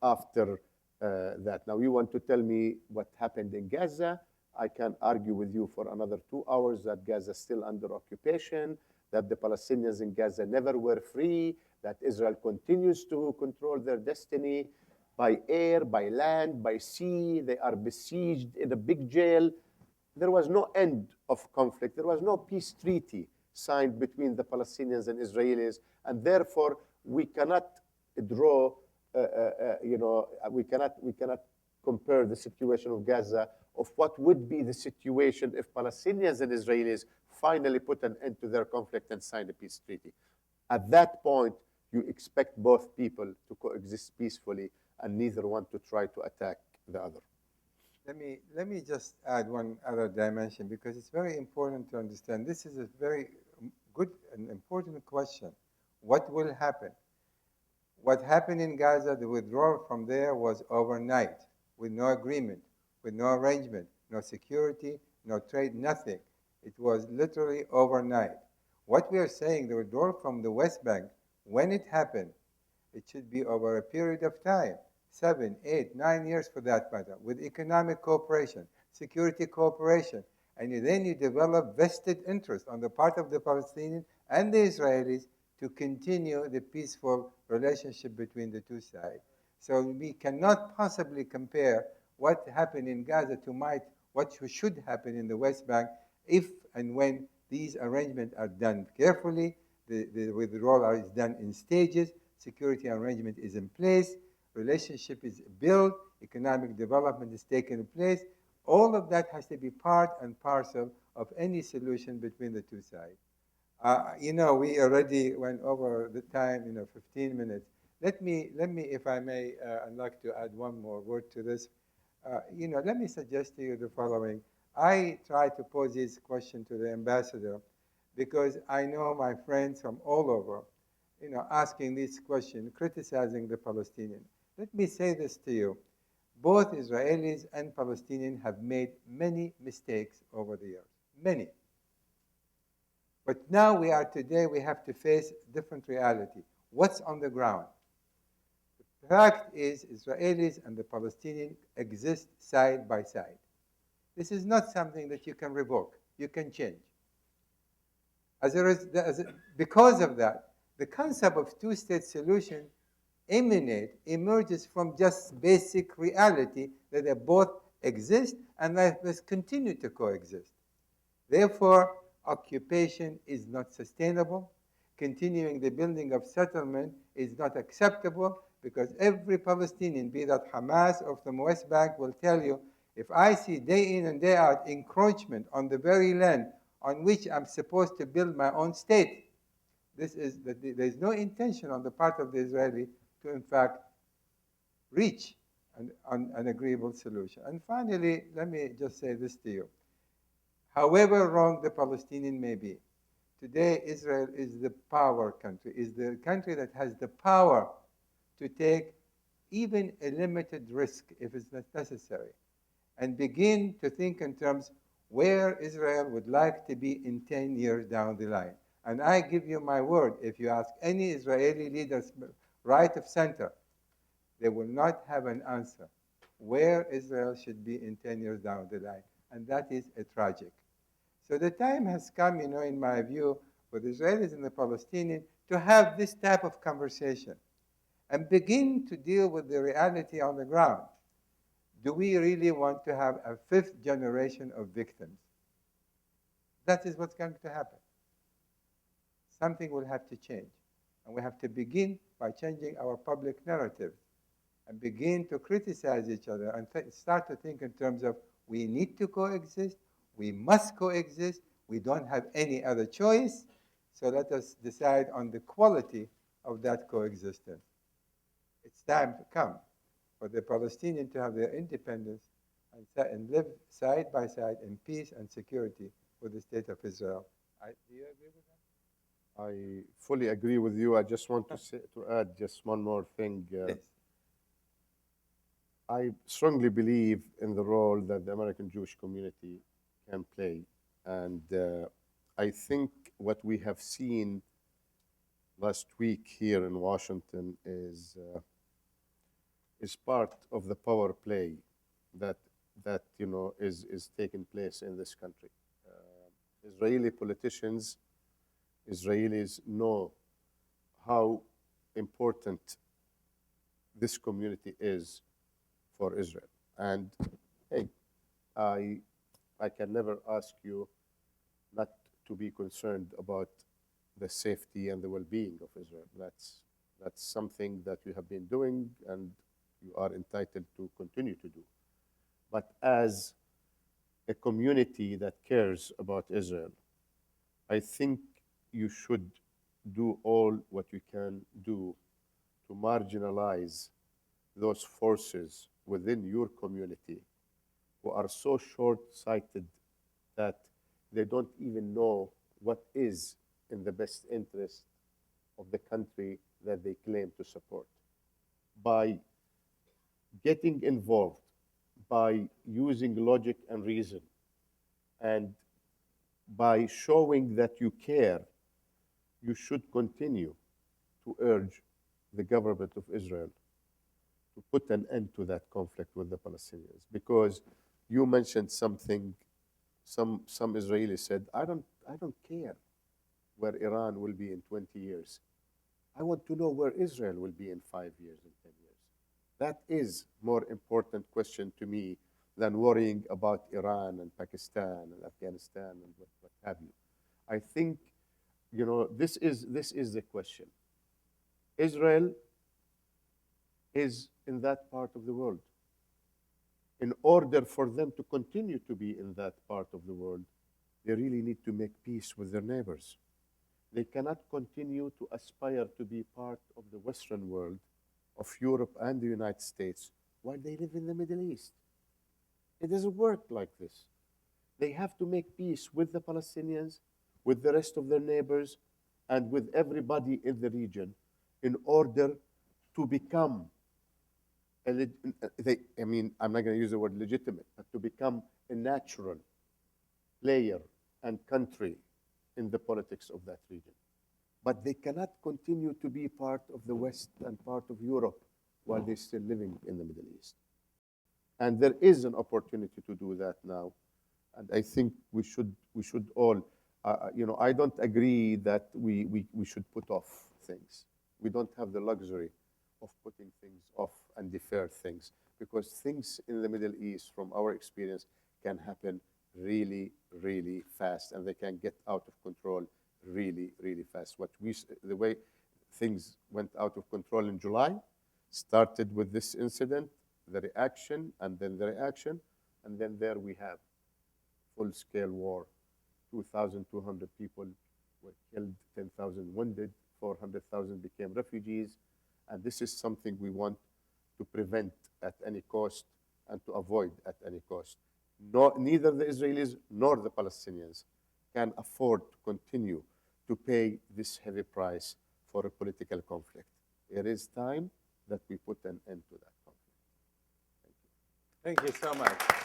after that? Now, you want to tell me what happened in Gaza? I can argue with you for another 2 hours that Gaza is still under occupation, that the Palestinians in Gaza never were free, that Israel continues to control their destiny by air, by land, by sea. They are besieged in a big jail. There was no end of conflict. There was no peace treaty signed between the Palestinians and Israelis, and therefore we cannot draw, we cannot compare the situation of Gaza of what would be the situation if Palestinians and Israelis finally put an end to their conflict and signed a peace treaty. At that point, you expect both people to coexist peacefully, and neither one to try to attack the other. Let me just add one other dimension, because it's very important to understand. This is a very good and important question. What will happen? What happened in Gaza, the withdrawal from there was overnight, with no agreement, with no arrangement, no security, no trade, nothing. It was literally overnight. What we are saying, the withdrawal from the West Bank, when it happened, it should be over a period of time, 7, 8, 9 years for that matter, with economic cooperation, security cooperation, and then you develop vested interest on the part of the Palestinians and the Israelis to continue the peaceful relationship between the two sides. So we cannot possibly compare what happened in Gaza to what should happen in the West Bank if and when these arrangements are done carefully, the withdrawal is done in stages, security arrangement is in place, relationship is built, economic development is taken place. All of that has to be part and parcel of any solution between the two sides. We already went over the time, 15 minutes. Let me, if I may, I'd like to add one more word to this. Let me suggest to you the following. I try to pose this question to the ambassador because I know my friends from all over, asking this question, criticizing the Palestinians. Let me say this to you. Both Israelis and Palestinians have made many mistakes over the years, many. But now we have to face different reality. What's on the ground? The fact is, Israelis and the Palestinians exist side by side. This is not something that you can revoke, you can change. Because of that, the concept of two-state solution emerges from just basic reality that they both exist and that must continue to coexist. Therefore, occupation is not sustainable. Continuing the building of settlement is not acceptable, because every Palestinian, be that Hamas or from the West Bank, will tell you, if I see day in and day out encroachment on the very land on which I'm supposed to build my own state, there's no intention on the part of the Israeli to, in fact, reach an agreeable solution. And finally, let me just say this to you. However wrong the Palestinian may be, today Israel is the power country, is the country that has the power to take even a limited risk if it's not necessary, and begin to think in terms where Israel would like to be in 10 years down the line. And I give you my word, if you ask any Israeli leaders, right of center, they will not have an answer where Israel should be in 10 years down the line. And that is a tragic. So the time has come, in my view, for the Israelis and the Palestinians to have this type of conversation and begin to deal with the reality on the ground. Do we really want to have a fifth generation of victims? That is what's going to happen. Something will have to change. And we have to begin by changing our public narrative and begin to criticize each other and start to think in terms of we need to coexist, we must coexist, we don't have any other choice, so let us decide on the quality of that coexistence. It's time to come for the Palestinians to have their independence and live side by side in peace and security with the state of Israel. Do you agree with that? I fully agree with you. I just want to add just one more thing. Yes. I strongly believe in the role that the American Jewish community can play. And I think what we have seen last week here in Washington is part of the power play that is taking place in this country. Israeli politicians, Israelis know how important this community is for Israel. And hey, I can never ask you not to be concerned about the safety and the well-being of Israel. That's something that you have been doing and you are entitled to continue to do. But as a community that cares about Israel, I think you should do all what you can do to marginalize those forces within your community who are so short-sighted that they don't even know what is in the best interest of the country that they claim to support. By getting involved, by using logic and reason, and by showing that you care, you should continue to urge the government of Israel to put an end to that conflict with the Palestinians. Because you mentioned something, some Israelis said, I don't care where Iran will be in 20 years. I want to know where Israel will be in 5 years and 10 years. That is more important question to me than worrying about Iran and Pakistan and Afghanistan and what have you. I think, this is the question. Israel is in that part of the world. In order for them to continue to be in that part of the world, they really need to make peace with their neighbors. They cannot continue to aspire to be part of the Western world, of Europe and the United States, while they live in the Middle East. It doesn't work like this. They have to make peace with the Palestinians, with the rest of their neighbors, and with everybody in the region in order to become, I'm not going to use the word legitimate, but to become a natural player and country in the politics of that region. But they cannot continue to be part of the West and part of Europe while they're still living in the Middle East. And there is an opportunity to do that now. And I think we should all, I don't agree that we should put off things. We don't have the luxury of putting things off and defer things, because things in the Middle East, from our experience, can happen really, really fast, and they can get out of control really, really fast. The way things went out of control in July started with this incident, the reaction, and then the reaction, and then there we have full-scale war. 2,200 people were killed, 10,000 wounded, 400,000 became refugees, and this is something we want to prevent at any cost and to avoid at any cost. Neither the Israelis nor the Palestinians can afford to continue to pay this heavy price for a political conflict. It is time that we put an end to that conflict. Thank you so much.